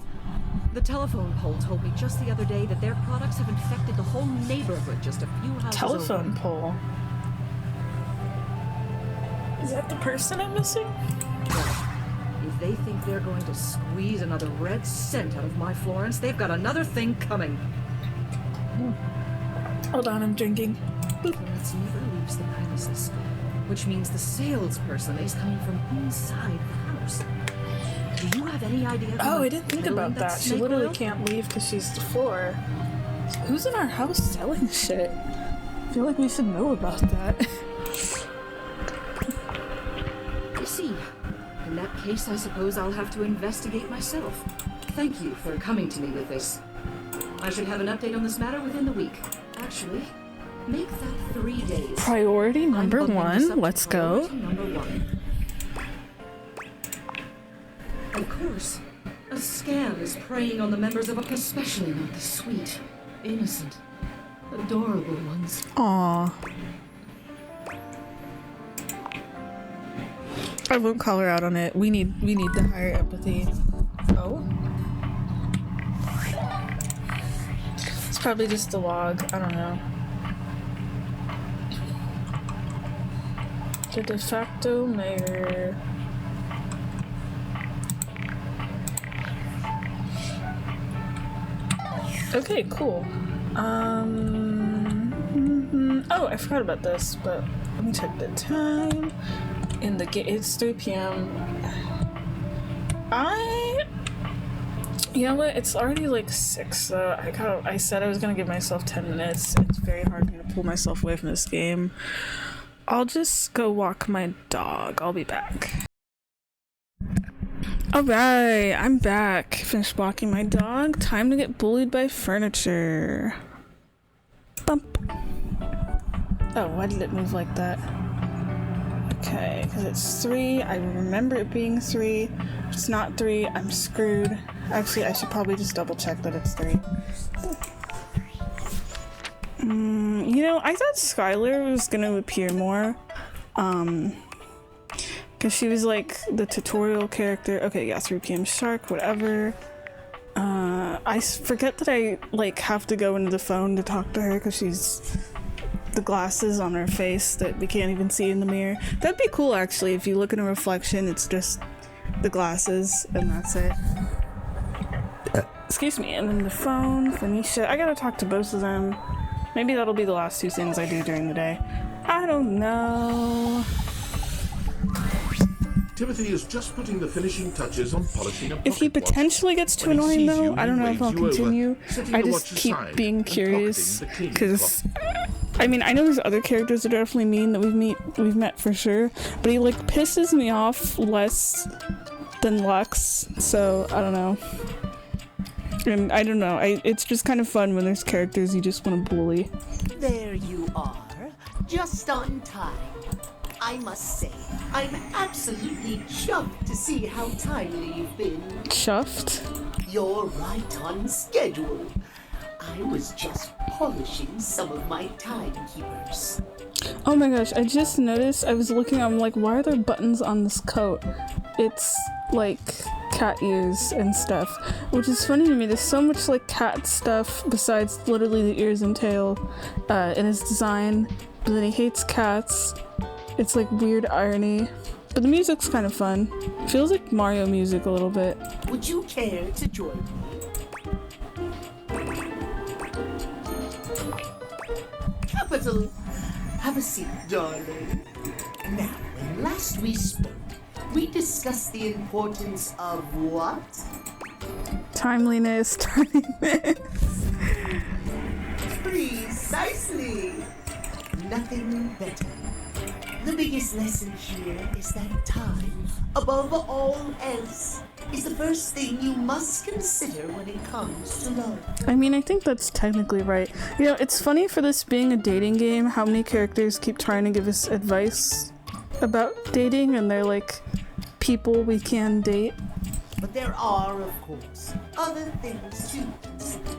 The telephone pole told me just the other day that their products have infected the whole neighborhood just a few houses Telephone over. pole. Is that the person I'm missing? If If they think they're going to squeeze another red cent out of my Florence, they've got another thing coming. Hold on, I'm drinking. Florence never leaves the premises, which means the salesperson is coming from inside the house. Do you have any idea? Oh, I didn't think about that. She literally can't leave because she's the floor. Who's in our house selling shit? I feel like we should know about that. I see. In that case, I suppose I'll have to investigate myself. Thank you for coming to me with this. I should have an update on this matter within the week. Actually, make that 3 days. Priority number one. Let's go. Number 1. Of course, a scam is preying on the members of especially not the sweet, innocent, adorable ones. Aww. I won't call her out on it. We need the higher empathy. Oh. It's probably just a log. I don't know. The de facto mayor. Okay, cool. Oh, I forgot about this, but let me check the time. In the game, it's 3 p.m. You know what? It's already like 6, so I said I was gonna give myself 10 minutes. It's very hard for me to pull myself away from this game. I'll just go walk my dog. I'll be back. Alright, I'm back. Finished walking my dog. Time to get bullied by furniture. Bump. Oh, why did it move like that? Okay, because it's 3. I remember it being 3. If it's not 3, I'm screwed. Actually, I should probably just double check that it's 3. You know, I thought Skylar was gonna appear more. Because she was like the tutorial character. Okay, yeah, 3 p.m. shark, whatever. I forget that I like have to go into the phone to talk to her because she's the glasses on her face that we can't even see in the mirror. That'd be cool actually. If you look in a reflection, it's just the glasses and that's it. Excuse me. And then the phone, Phoenicia. I gotta talk to both of them. Maybe that'll be the last 2 things I do during the day. I don't know. Timothy is just putting the finishing touches on polishing a If he pocket watch. potentially gets too When he annoying sees though, you, I don't he know if I'll waves you over, continue. setting I the just watch keep aside being and curious pocketing the cleaning because cloth. I mean I know there's other characters that are definitely mean that we've met for sure, but he like pisses me off less than Lux, so I don't know. And I don't know, it's just kind of fun when there's characters you just want to bully. There you are, just on time. I must say, I'm absolutely chuffed to see how timely you've been. Chuffed? You're right on schedule. I was just polishing some of my timekeepers. Oh my gosh, I just noticed, I was looking, I'm like, why are there buttons on this coat? It's like cat ears and stuff, which is funny to me. There's so much like cat stuff besides literally the ears and tail in his design, but then he hates cats. It's like weird irony, but the music's kind of fun. Feels like Mario music a little bit. Would you care to join me? Capital. Have a seat, darling. Now, when last we spoke, we discussed the importance of what? Timeliness. Precisely. Nothing better. The biggest lesson here is that time, above all else, is the first thing you must consider when it comes to love. I mean, I think that's technically right. You know, it's funny for this being a dating game, how many characters keep trying to give us advice about dating, and they're like, people we can date. But there are, of course, other things to consider.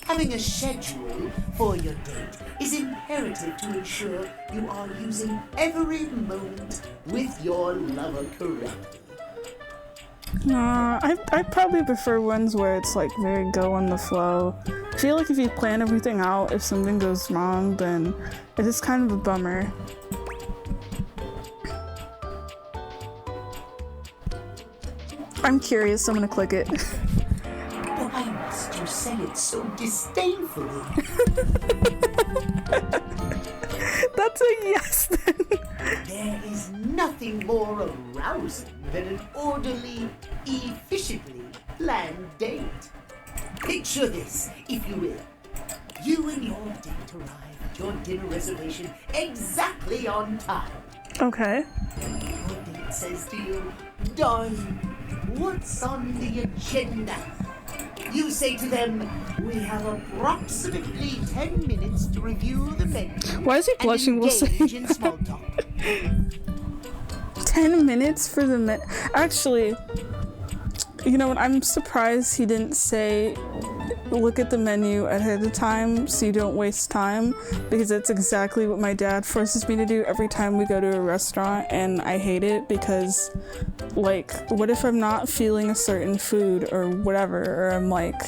Having a schedule for your date is imperative to ensure you are using every moment with your lover correctly. Nah, I probably prefer ones where it's like very go on the flow. I feel like if you plan everything out, if something goes wrong, then it is kind of a bummer. I'm curious, so I'm gonna click it. Why must you say it so disdainfully? That's a yes then. There is nothing more arousing than an orderly, efficiently planned date. Picture this, if you will. You and your date arrive at your dinner reservation exactly on time. Okay. Your date says to you, "Darling, what's on the agenda?" You say to them, "We have approximately 10 minutes to review the menu." Why is he blushing while saying in small talk. 10 minutes for the Actually, you know what? I'm surprised he didn't say, look at the menu ahead of time so you don't waste time, because that's exactly what my dad forces me to do every time we go to a restaurant, and I hate it because, like, what if I'm not feeling a certain food or whatever, or I'm like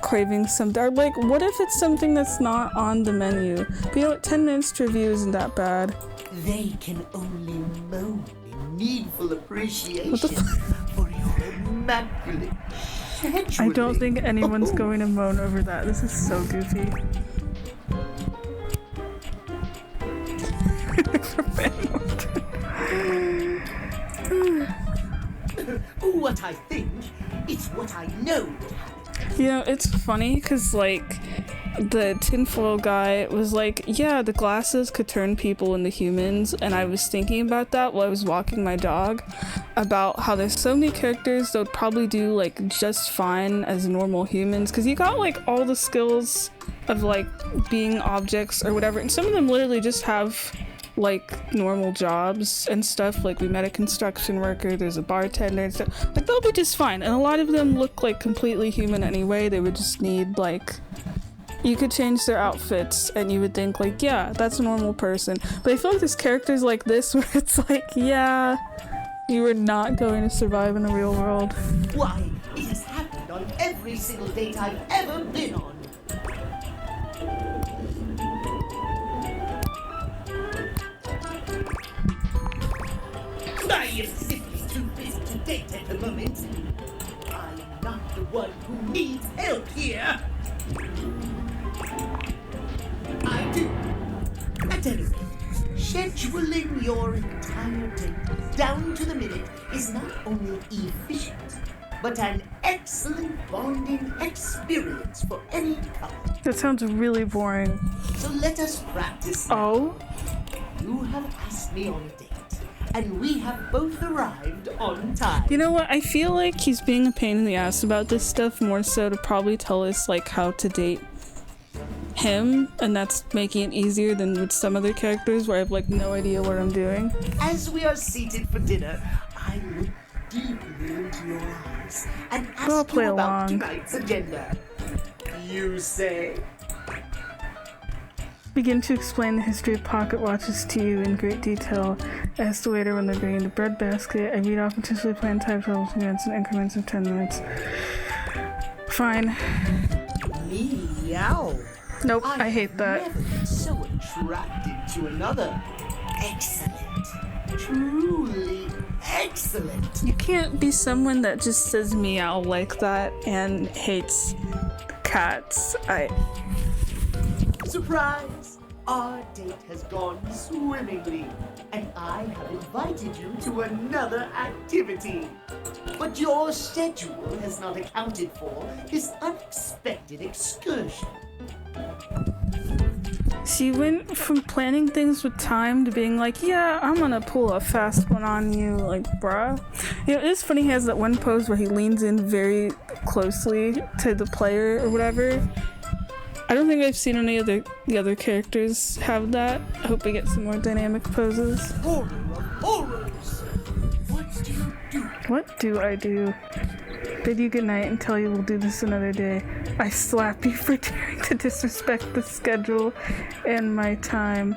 craving something, or like, what if it's something that's not on the menu? But you know what? 10 minutes to review isn't that bad. They can only moan in needful appreciation for your immaculate scheduling. I don't think anyone's going to moan over that. This is so goofy. What I think, it's what I know. You know, it's funny because, like, the tinfoil guy was like, yeah, the glasses could turn people into humans, and I was thinking about that while I was walking my dog, about how there's so many characters that would probably do, like, just fine as normal humans, because you got, like, all the skills of, like, being objects or whatever, and some of them literally just have, like, normal jobs and stuff. Like, we met a construction worker, there's a bartender and stuff. Like, they'll be just fine, and a lot of them look, like, completely human anyway. They would just need, like, you could change their outfits and you would think, like, yeah, that's a normal person. But I feel like there's characters like this where it's like, yeah, you are not going to survive in the real world. Why, it has happened on every single date I've ever been on. I am simply too busy to date at the moment. I'm not the one who needs help here. I do. At any rate, scheduling your entire date down to the minute is not only efficient, but an excellent bonding experience for any couple. That sounds really boring. So let us practice. Oh? You have asked me on a date, and we have both arrived on time. You know what? I feel like he's being a pain in the ass about this stuff more so to probably tell us, like, how to date him, and that's making it easier than with some other characters where I have, like, no idea what I'm doing. As we are seated for dinner, I look deeply into your eyes and ask you about tonight's agenda. You say? Begin to explain the history of pocket watches to you in great detail. Ask the waiter when they're bringing the bread basket. I read off potentially planned time travels events in increments of 10 minutes. Fine. Meow. Nope, I hate that. Never been so attracted to another. Excellent. Truly excellent. You can't be someone that just says meow like that and hates cats. Surprise! Our date has gone swimmingly, and I have invited you to another activity. But your schedule has not accounted for this unexpected excursion. She went from planning things with time to being like, yeah, I'm gonna pull a fast one on you, like, bruh. You know, it's funny, he has that one pose where he leans in very closely to the player or whatever. I don't think I've seen any of the other characters have that. I hope we get some more dynamic poses. Horror of horrors! What do you do? What do I do? Bid you good night and tell you we'll do this another day. I slap you for daring to disrespect the schedule and my time.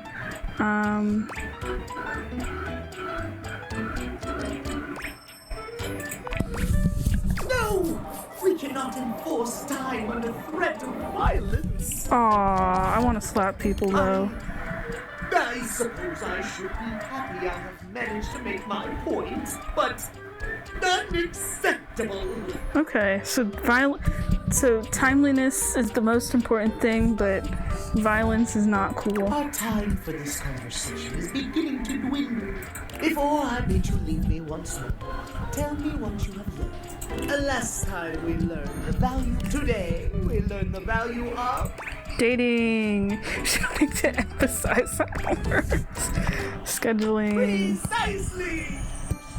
No! We cannot enforce time under threat of violence. Aw, I want to slap people though. I suppose I should be happy I have managed to make my point, but unacceptable. Okay, so timeliness is the most important thing, but violence is not cool. Our time for this conversation is beginning to dwindle. Before I bid you leave me once more, tell me what you have learned. Last time we learned the value, today we learn the value of dating. Showing to emphasize on words. Scheduling. Precisely!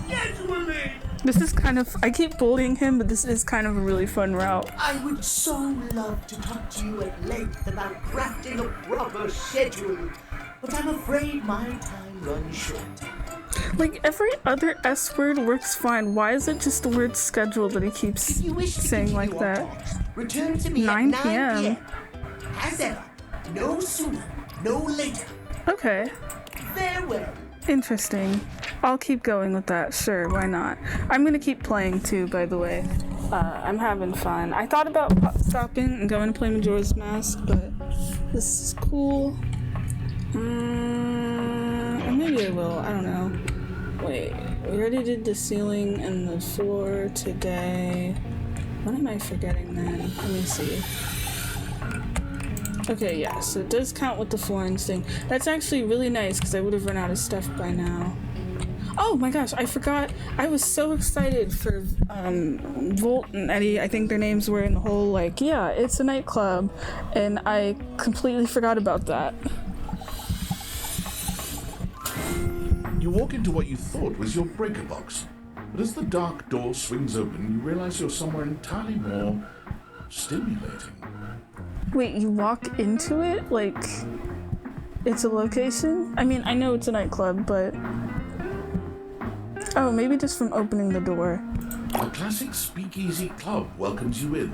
Scheduling! This is kind of, I keep bullying him, but this is kind of a really fun route. I would so love to talk to you at length about crafting a proper schedule, but I'm afraid my time runs short. Like, every other S word works fine. Why is it just the word schedule that he keeps saying like that? Return to me 9 at 9 p.m. As ever, no sooner, no later. Okay. Farewell. Interesting. I'll keep going with that. Sure, why not? I'm gonna keep playing too, by the way. I'm having fun. I thought about stopping and going to play Majora's Mask, but this is cool. Or maybe I will. I don't know. Wait, we already did the ceiling and the floor today. What am I forgetting then? Let me see. Okay, yeah, so it does count with the Florence thing. That's actually really nice because I would have run out of stuff by now. Oh my gosh, I forgot. I was so excited for Volt and Eddie. I think their names were in the whole, like, yeah, it's a nightclub. And I completely forgot about that. You walk into what you thought was your breaker box, but as the dark door swings open, you realize you're somewhere entirely more stimulating. Wait, you walk into it? Like, it's a location? I mean, I know it's a nightclub, but... Oh, maybe just from opening the door. A classic speakeasy club welcomes you in.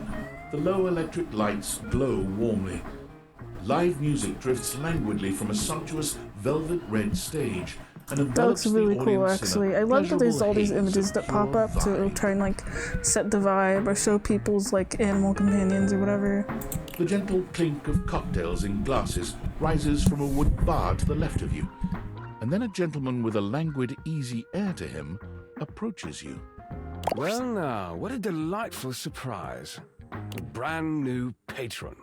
The low electric lights glow warmly. Live music drifts languidly from a sumptuous velvet red stage. And That looks really cool, actually. I love that there's all these images that pop up to try and, like, set the vibe or show people's, like, animal companions or whatever. The gentle clink of cocktails in glasses rises from a wood bar to the left of you. And then a gentleman with a languid, easy air to him approaches you. Well now, what a delightful surprise. A brand new patron.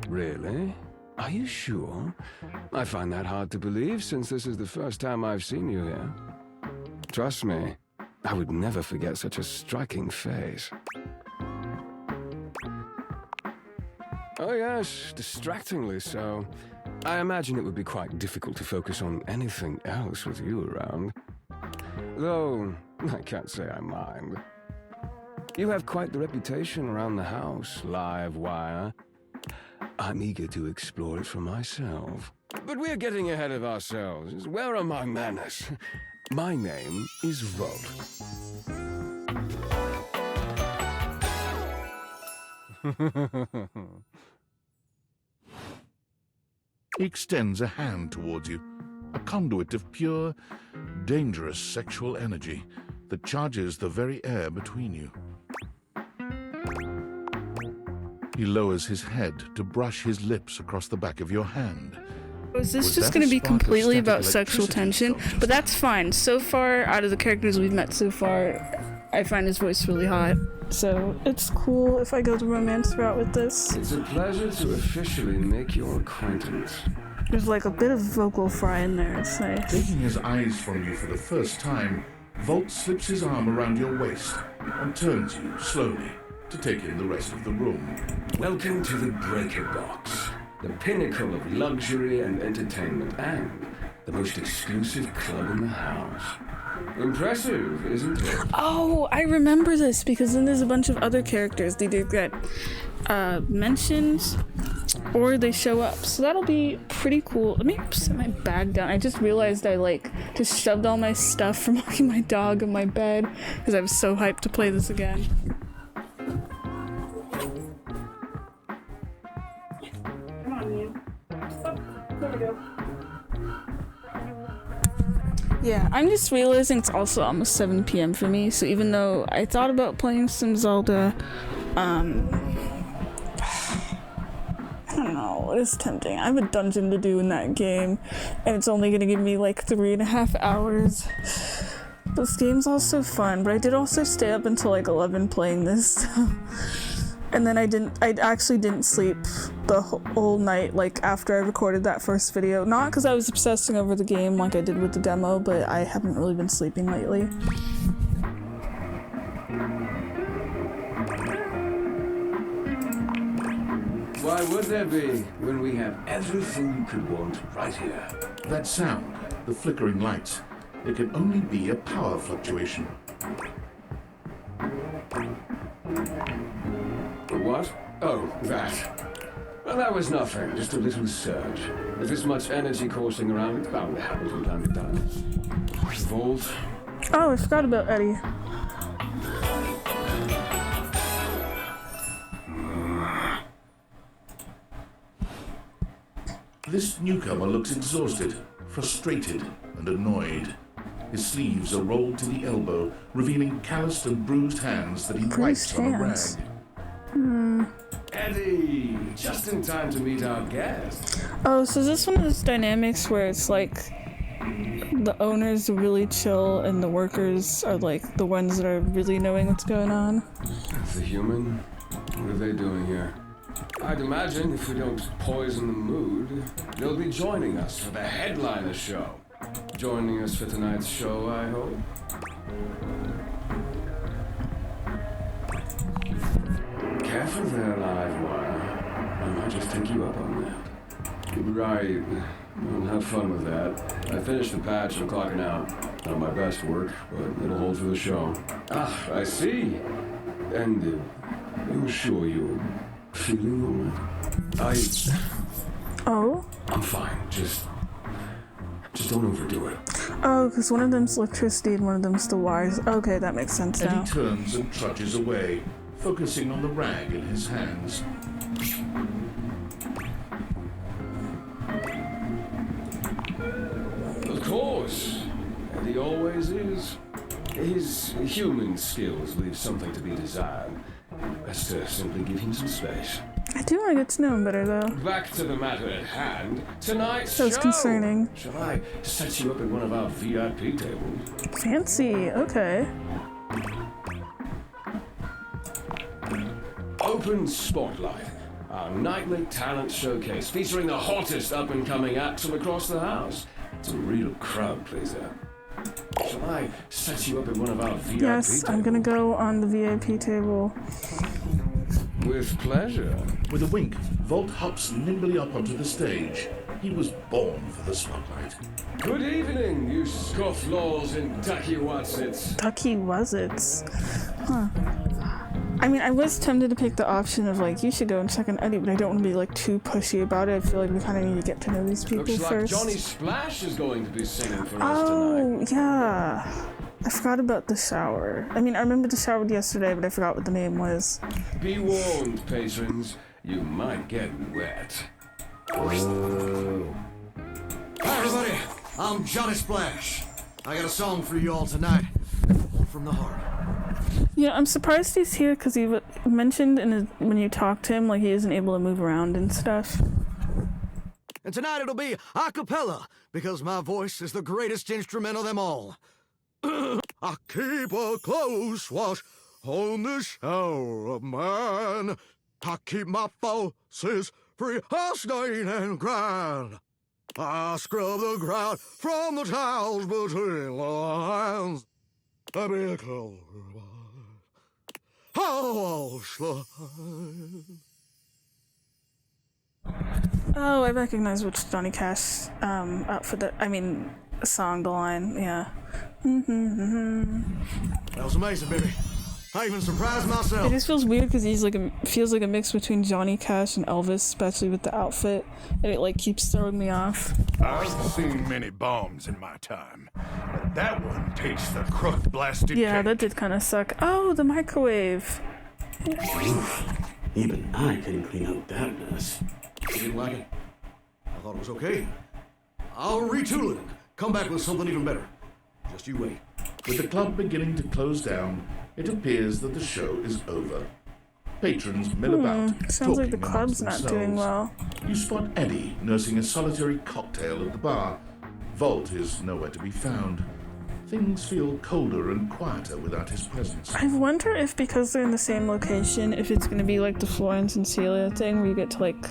Really? Are you sure? I find that hard to believe since this is the first time I've seen you here. Trust me, I would never forget such a striking face. Oh yes, distractingly so. I imagine it would be quite difficult to focus on anything else with you around. Though, I can't say I mind. You have quite the reputation around the house, live wire. I'm eager to explore it for myself. But we're getting ahead of ourselves. Where are my manners? My name is Volt. He extends a hand towards you, a conduit of pure, dangerous sexual energy that charges the very air between you. He lowers his head to brush his lips across the back of your hand. Is this just going to be completely about sexual tension? But that's fine. So far, out of the characters we've met so far, I find his voice really hot. So it's cool if I go the romance route with this. It's a pleasure to officially make your acquaintance. There's like a bit of vocal fry in there. It's nice. Taking his eyes from you for the first time, Volt slips his arm around your waist and turns you slowly to take in the rest of the room. Welcome to the Breaker Box, the pinnacle of luxury and entertainment, and the most exclusive club in the house. Impressive, isn't it? Oh, I remember this because then there's a bunch of other characters they do get mentions or they show up. So that'll be pretty cool. Let me set my bag down. I just realized I just shoved all my stuff from walking my dog in my bed because I was so hyped to play this again. Come on, you. Oh, there we go. Yeah, I'm just realizing it's also almost 7 p.m. for me, so even though I thought about playing some Zelda, it is tempting. I have a dungeon to do in that game, and it's only gonna give me like 3.5 hours. This game's also fun, but I did also stay up until like 11 playing this. And then I actually didn't sleep the whole night, like after I recorded that first video. Not because I was obsessing over the game like I did with the demo, but I haven't really been sleeping lately. Why would there be when we have everything you could want right here? That sound, the flickering lights, it can only be a power fluctuation. What? Oh, that. Well, that was nothing, just a little surge. With this much energy coursing around, it's bound to happen from time to time. Vault. Oh, I forgot about Eddie. This newcomer looks exhausted, frustrated, and annoyed. His sleeves are rolled to the elbow, revealing calloused and bruised hands that he wipes on a rag. Eddie, just in time to meet our guest. Oh, so is this one of those dynamics where it's like the owners are really chill and the workers are like the ones that are really knowing what's going on? The human? What are they doing here? I'd imagine if we don't poison the mood, they'll be joining us for the headliner show. Joining us for tonight's show, I hope. Careful there, Livewire. I might just take you up on that. Right. Well, have fun with that. I finished the patch and I'm clocking out. Not my best work, but it'll hold for the show. Ah, I see. And you're sure you're feeling alright? Oh? I'm fine. Just don't overdo it. Oh, because one of them's electricity and one of them's the wires. Okay, that makes sense now. Eddie turns and trudges away, focusing on the rag in his hands. Of course. And he always is. His human skills leave something to be desired. Best to simply give him some space. I do want to get to know him better, though. Back to the matter at hand. Tonight's That was show. concerning. Shall I set you up at one of our VIP tables? Fancy, okay. Open Spotlight, our nightly talent showcase featuring the hottest up-and-coming acts from across the house. It's a real crowd pleaser. Shall I set you up at one of our VIP Yes, tables? I'm gonna go on the VIP table. With pleasure. With a wink, Volt hops nimbly up onto the stage. He was born for the spotlight. Good evening, you scofflaws and ducky watsits. Ducky was-its. Huh. I mean, I was tempted to pick the option of like, you should go and check on Eddie, but I don't want to be like too pushy about it. I feel like we kind of need to get to know these people Looks like first. Johnny Splash is going to be singing for us tonight. Oh, yeah. I forgot about the shower. I mean, I remembered the shower yesterday, but I forgot what the name was. Be warned, patrons. You might get wet. Oh. Hi, everybody. I'm Johnny Splash. I got a song for you all tonight. From the heart. Yeah, I'm surprised he's here because he mentioned when you talked to him, like he isn't able to move around and stuff. And tonight it'll be a cappella, because my voice is the greatest instrument of them all. I keep a close watch on this shower of mine. I keep my forces free of stain and grind. I scrub the ground from the tiles between the lines. I be closer. Oh, slide. Oh, I recognize which Johnny Cash outfit that, I mean, song, the line, yeah. That was amazing, baby. I even surprised myself. It just feels weird because he's like feels like a mix between Johnny Cash and Elvis, especially with the outfit, and it like keeps throwing me off. I've seen many bombs in my time, but that one takes the crook blasted Yeah, cake. that did kind of suck. Oh, the microwave. Even I can clean up that mess. You didn't like it? I thought it was okay. I'll retool it and come back with something even better. Just you wait. With the club beginning to close down, it appears that the show is over. Patrons mill about. Sounds like the talking club's amongst not doing themselves. well. You spot Eddie nursing a solitary cocktail at the bar. Volt is nowhere to be found. Things feel colder and quieter without his presence. I wonder if because they're in the same location, if it's gonna be like the Florence and Celia thing where you get to like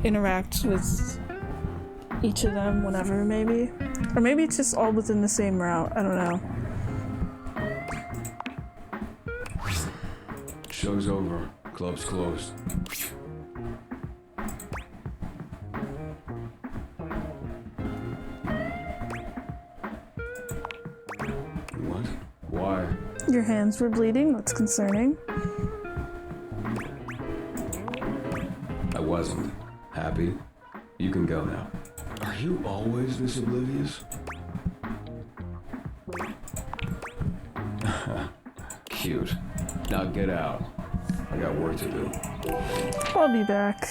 interact with each of them whenever, maybe. Or maybe it's just all within the same route. I don't know. Show's over. Club's closed. What? Why? Your hands were bleeding. That's concerning. I wasn't. Happy? You can go now. Are you always this oblivious? Cute. Now get out. I got work to do. I'll be back.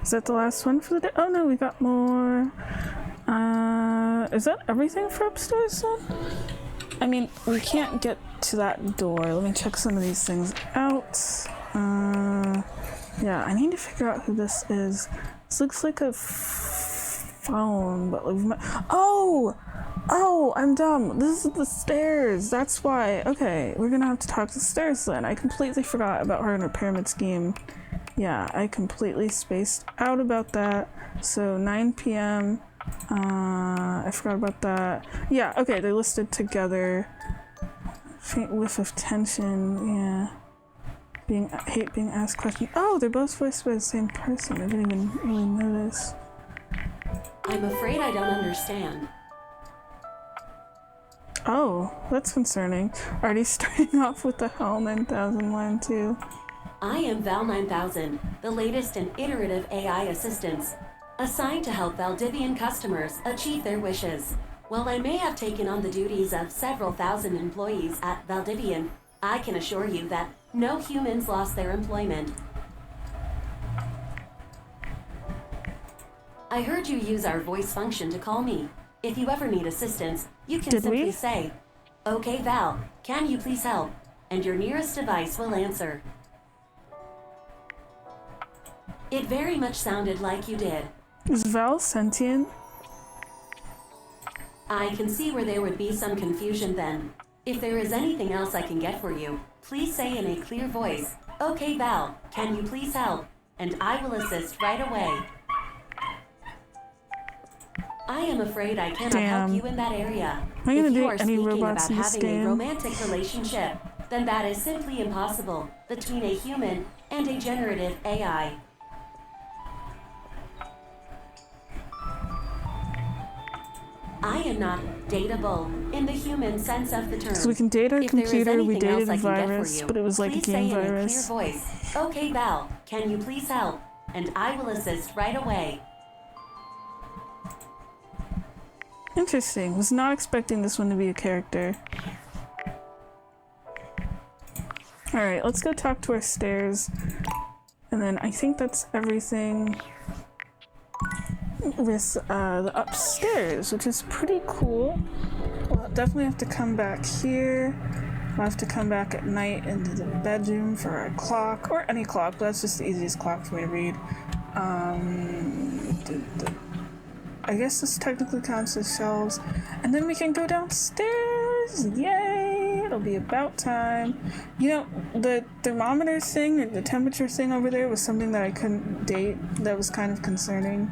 Is that the last one for the day? Oh no, we got more. Is that everything for upstairs then? I mean, we can't get to that door. Let me check some of these things out. Yeah, I need to figure out who this is. This looks like a phone, but like, oh, I'm dumb. This is the stairs. That's why. Okay, we're gonna have to talk to the stairs then. I completely forgot about her and her pyramid scheme. Yeah, I completely spaced out about that. So 9 p.m. I forgot about that. Yeah, okay, they're listed together. Faint whiff of tension, yeah. Hate being asked questions. Oh, they're both voiced by the same person. I didn't even really notice. I'm afraid I don't understand. Oh, that's concerning. Already starting off with the HAL 9000 line too. I am Val 9000, the latest in iterative AI assistants, assigned to help Valdivian customers achieve their wishes. While I may have taken on the duties of several thousand employees at Valdivian, I can assure you that no humans lost their employment. I heard you use our voice function to call me. If you ever need assistance, you can simply say, "Okay, Val, can you please help?" And your nearest device will answer. It very much sounded like you did. Is Val sentient? I can see where there would be some confusion then. If there is anything else I can get for you, please say in a clear voice, "Okay, Val, can you please help?" And I will assist right away. I am afraid I cannot help you in that area. Am I gonna if you do are any speaking robots about in this having a game? romantic relationship, then that is simply impossible between a human and a generative AI. I am not dateable in the human sense of the term. So we can date our If there is computer, we anything else dated a I can get for virus, you, but it was like a please game say in a virus. clear voice, "Okay, Val, can you please help?" And I will assist right away. Interesting. Was not expecting this one to be a character. Alright, let's go talk to our stairs. And then I think that's everything with the upstairs, which is pretty cool. We'll definitely have to come back here. We'll have to come back at night into the bedroom for our clock, or any clock, but that's just the easiest clock for me to read. I guess this technically counts as shelves. And then we can go downstairs! Yay! It'll be about time. You know, the thermometer thing, or the temperature thing over there was something that I couldn't date. That was kind of concerning.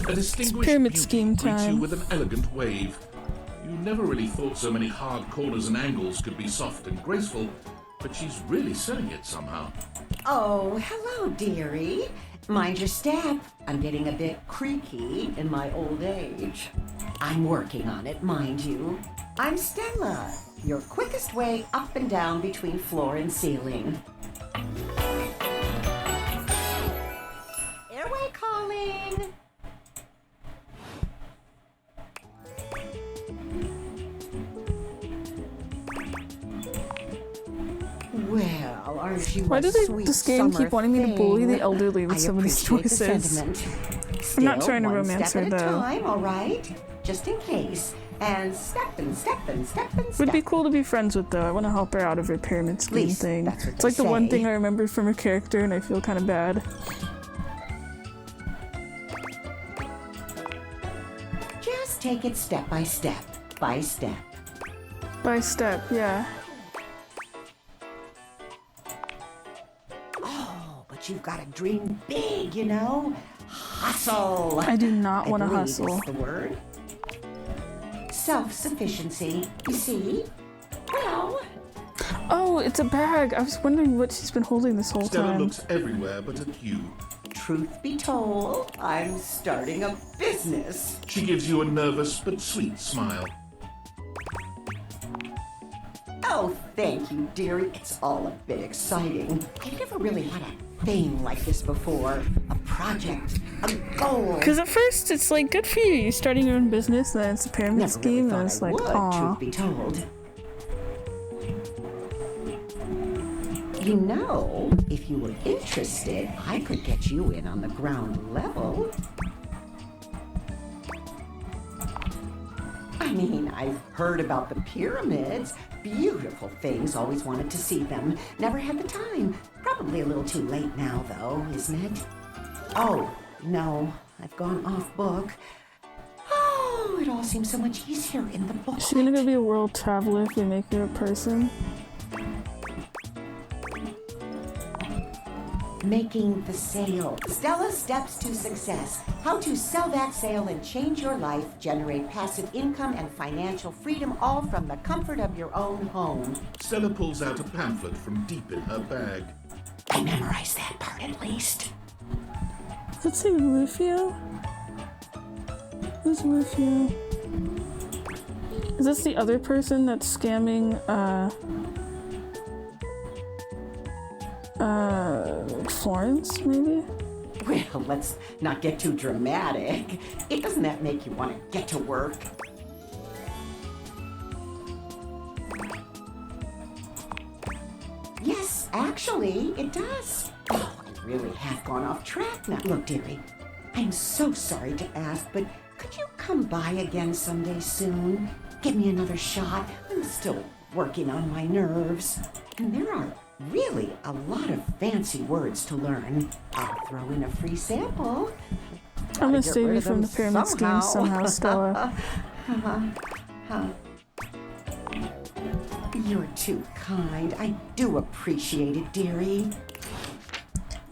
A distinguished pyramid beauty scheme greets you time. with an elegant wave. You never really thought so many hard corners and angles could be soft and graceful, but she's really selling it somehow. Oh, hello, dearie. Mind your step. I'm getting a bit creaky in my old age. I'm working on it, mind you. I'm Stella, your quickest way up and down between floor and ceiling. Airway calling. Well, aren't you Why a do sweet this game summer keep wanting me to bully the thing? elderly with I some of these appreciate the choices? sentiment. I'm not Still, trying to one romance step her at a though. time, all right? just in case. And step and step and step and step. Would be cool to be friends with, though. I want to help her out of her pyramid scheme least thing. that's what It's like they the one say. thing I remember from her character, and I feel kind of bad. Just take it step by step. By step. By step, yeah. Oh, but you've got to dream big, you know? Hustle. I do not I want to believe hustle. is the word. Self-sufficiency, you see? Well... Oh, it's a bag. I was wondering what she's been holding this whole Stella time. looks everywhere but at you. Truth be told, I'm starting a business. She gives you a nervous but sweet smile. Oh, thank you, dearie. It's all a bit exciting. I've never really had a thing like this before. A project, a goal. Because at first it's like, good for you, you're starting your own business, and then it's a pyramid Never really scheme, thought and it's I like, would, aw. truth be told. You know, if you were interested, I could get you in on the ground level. I mean, I've heard about the pyramids. Beautiful things, always wanted to see them. Never had the time. Probably a little too late now, though, isn't it? Oh, no, I've gone off book. Oh, it all seems so much easier in the book. Is she gonna go be a world traveler if we make her a person? Making the sale. Stella Steps to Success. How to sell that sale and change your life, generate passive income and financial freedom, all from the comfort of your own home. Stella pulls out a pamphlet from deep in her bag. I memorized that part at least. Does it say Rufio? Who's Rufio? Is this the other person that's scamming, Florence, maybe? Well, let's not get too dramatic. Doesn't that make you want to get to work? Yes, actually, it does. Oh, I really have gone off track now. Look, dearie, I'm so sorry to ask, but could you come by again someday soon? Give me another shot. I'm still working on my nerves. And there are really a lot of fancy words to learn. I'll throw in a free sample. I'm gonna Get save rid you of from them the pyramid scheme somehow, Stella. You're too kind. I do appreciate it, dearie.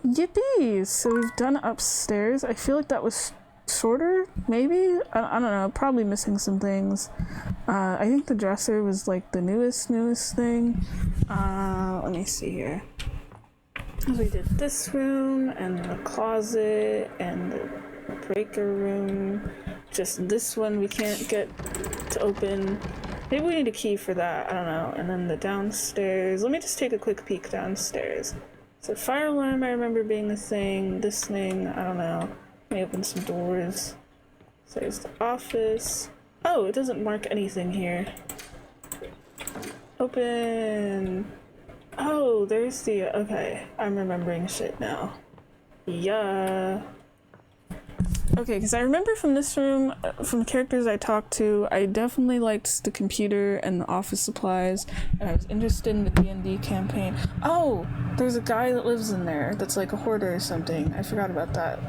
Yippee! So we've done upstairs. I feel like that was shorter, maybe? I don't know, probably missing some things. I think the dresser was like the newest thing. Let me see here. We did this room, and the closet, and the breaker room. Just this one we can't get to open. Maybe we need a key for that, I don't know. And then the downstairs. Let me just take a quick peek downstairs. So fire alarm I remember being a thing. This thing, I don't know. Let me open some doors. So there's the office. Oh, it doesn't mark anything here. Open. Oh, there's the, okay. I'm remembering shit now. Yeah. Okay, because I remember from this room, from the characters I talked to, I definitely liked the computer and the office supplies, and I was interested in the D&D campaign. Oh, there's a guy that lives in there that's like a hoarder or something. I forgot about that.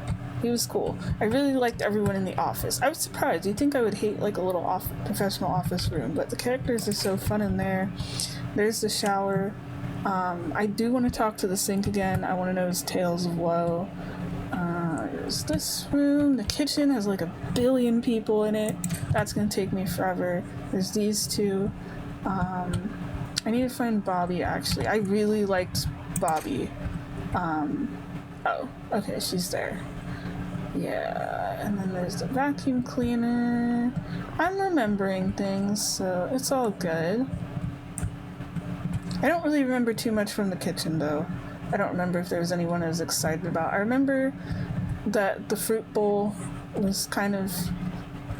He was cool. I really liked everyone in the office. I was surprised. You'd think I would hate like a little professional office room, but the characters are so fun in there. There's the shower. I do want to talk to the sink again. I want to know his tales of woe. There's this room. The kitchen has like 1 billion people in it. That's gonna take me forever. There's these two. I need to find Bobby, actually. I really liked Bobby. Oh, okay, she's there. Yeah, and then there's the vacuum cleaner. I'm remembering things, so it's all good. I don't really remember too much from the kitchen, though. I don't remember if there was anyone I was excited about. I remember that the fruit bowl was kind of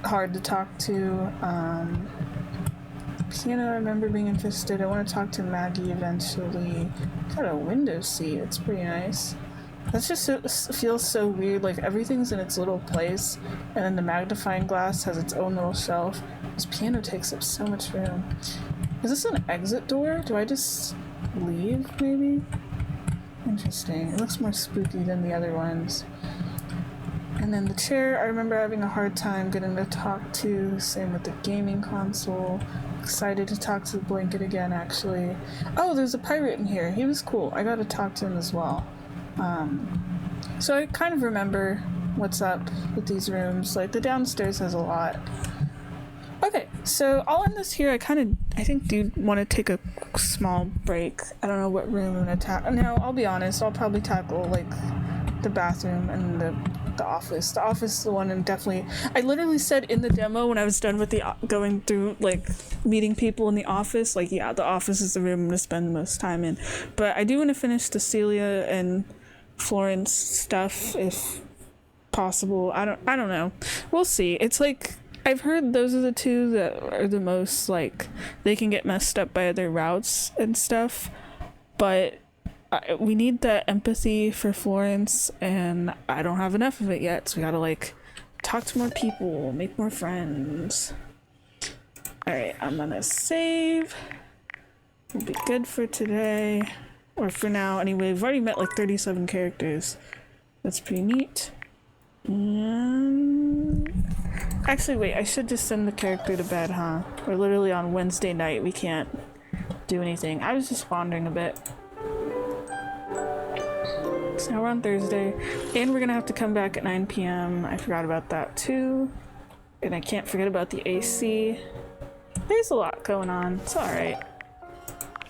hard to talk to. Piano, I remember being interested. I want to talk to Maggie eventually. Got a window seat. It's pretty nice. That's just feels so weird. Like everything's in its little place, and then the magnifying glass has its own little shelf. This piano takes up so much room. Is this an exit door? Do I just leave, maybe? Interesting. It looks more spooky than the other ones. And then the chair, I remember having a hard time getting to talk to. Same with the gaming console. Excited to talk to the blanket again, actually. Oh, there's a pirate in here. He was cool. I got to talk to him as well. So I kind of remember what's up with these rooms. Like, the downstairs has a lot. Okay, so I'll end this here. I think do want to take a small break. I don't know what room I'm gonna tackle. No, I'll be honest. I'll probably tackle like the bathroom and the office. The office is the one, and definitely. I literally said in the demo when I was done with the going through like meeting people in the office, like yeah, the office is the room I'm gonna spend the most time in. But I do want to finish the Celia and Florence stuff if possible. I don't know. We'll see. It's like. I've heard those are the two that are the most, like, they can get messed up by other routes and stuff, but we need that empathy for Florence, and I don't have enough of it yet, so we gotta, like, talk to more people, make more friends. Alright, I'm gonna save. We'll be good for today, or for now, anyway. We've already met, like, 37 characters. That's pretty neat. Actually, wait, I should just send the character to bed, huh? We're literally on Wednesday night. We can't do anything. I was just wandering a bit. So now we're on Thursday. And we're gonna have to come back at 9 p.m. I forgot about that too. And I can't forget about the AC. There's a lot going on. It's alright.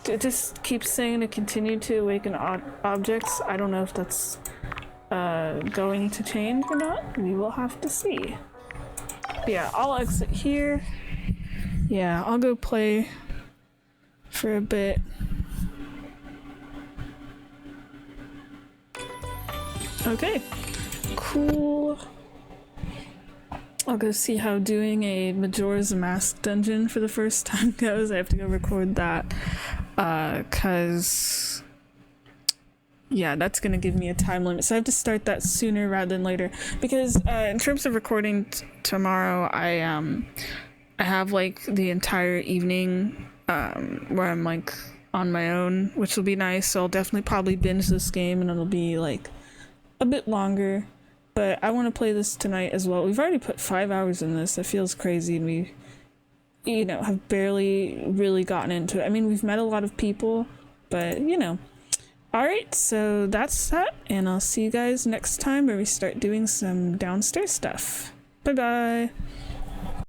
It just keeps saying to continue to awaken objects. I don't know if that's going to change or not. We will have to see. But yeah, I'll exit here. Yeah, I'll go play for a bit. Okay, cool. I'll go see how doing a Majora's Mask dungeon for the first time goes. I have to go record that, cause yeah, that's gonna give me a time limit, so I have to start that sooner rather than later. Because in terms of recording tomorrow, I have like the entire evening where I'm like on my own, which will be nice. So I'll definitely probably binge this game, and it'll be like a bit longer. But I want to play this tonight as well. We've already put 5 hours in this. It feels crazy, and we, you know, have barely really gotten into it. I mean, we've met a lot of people, but you know. Alright, so that's that, and I'll see you guys next time where we start doing some downstairs stuff. Bye bye!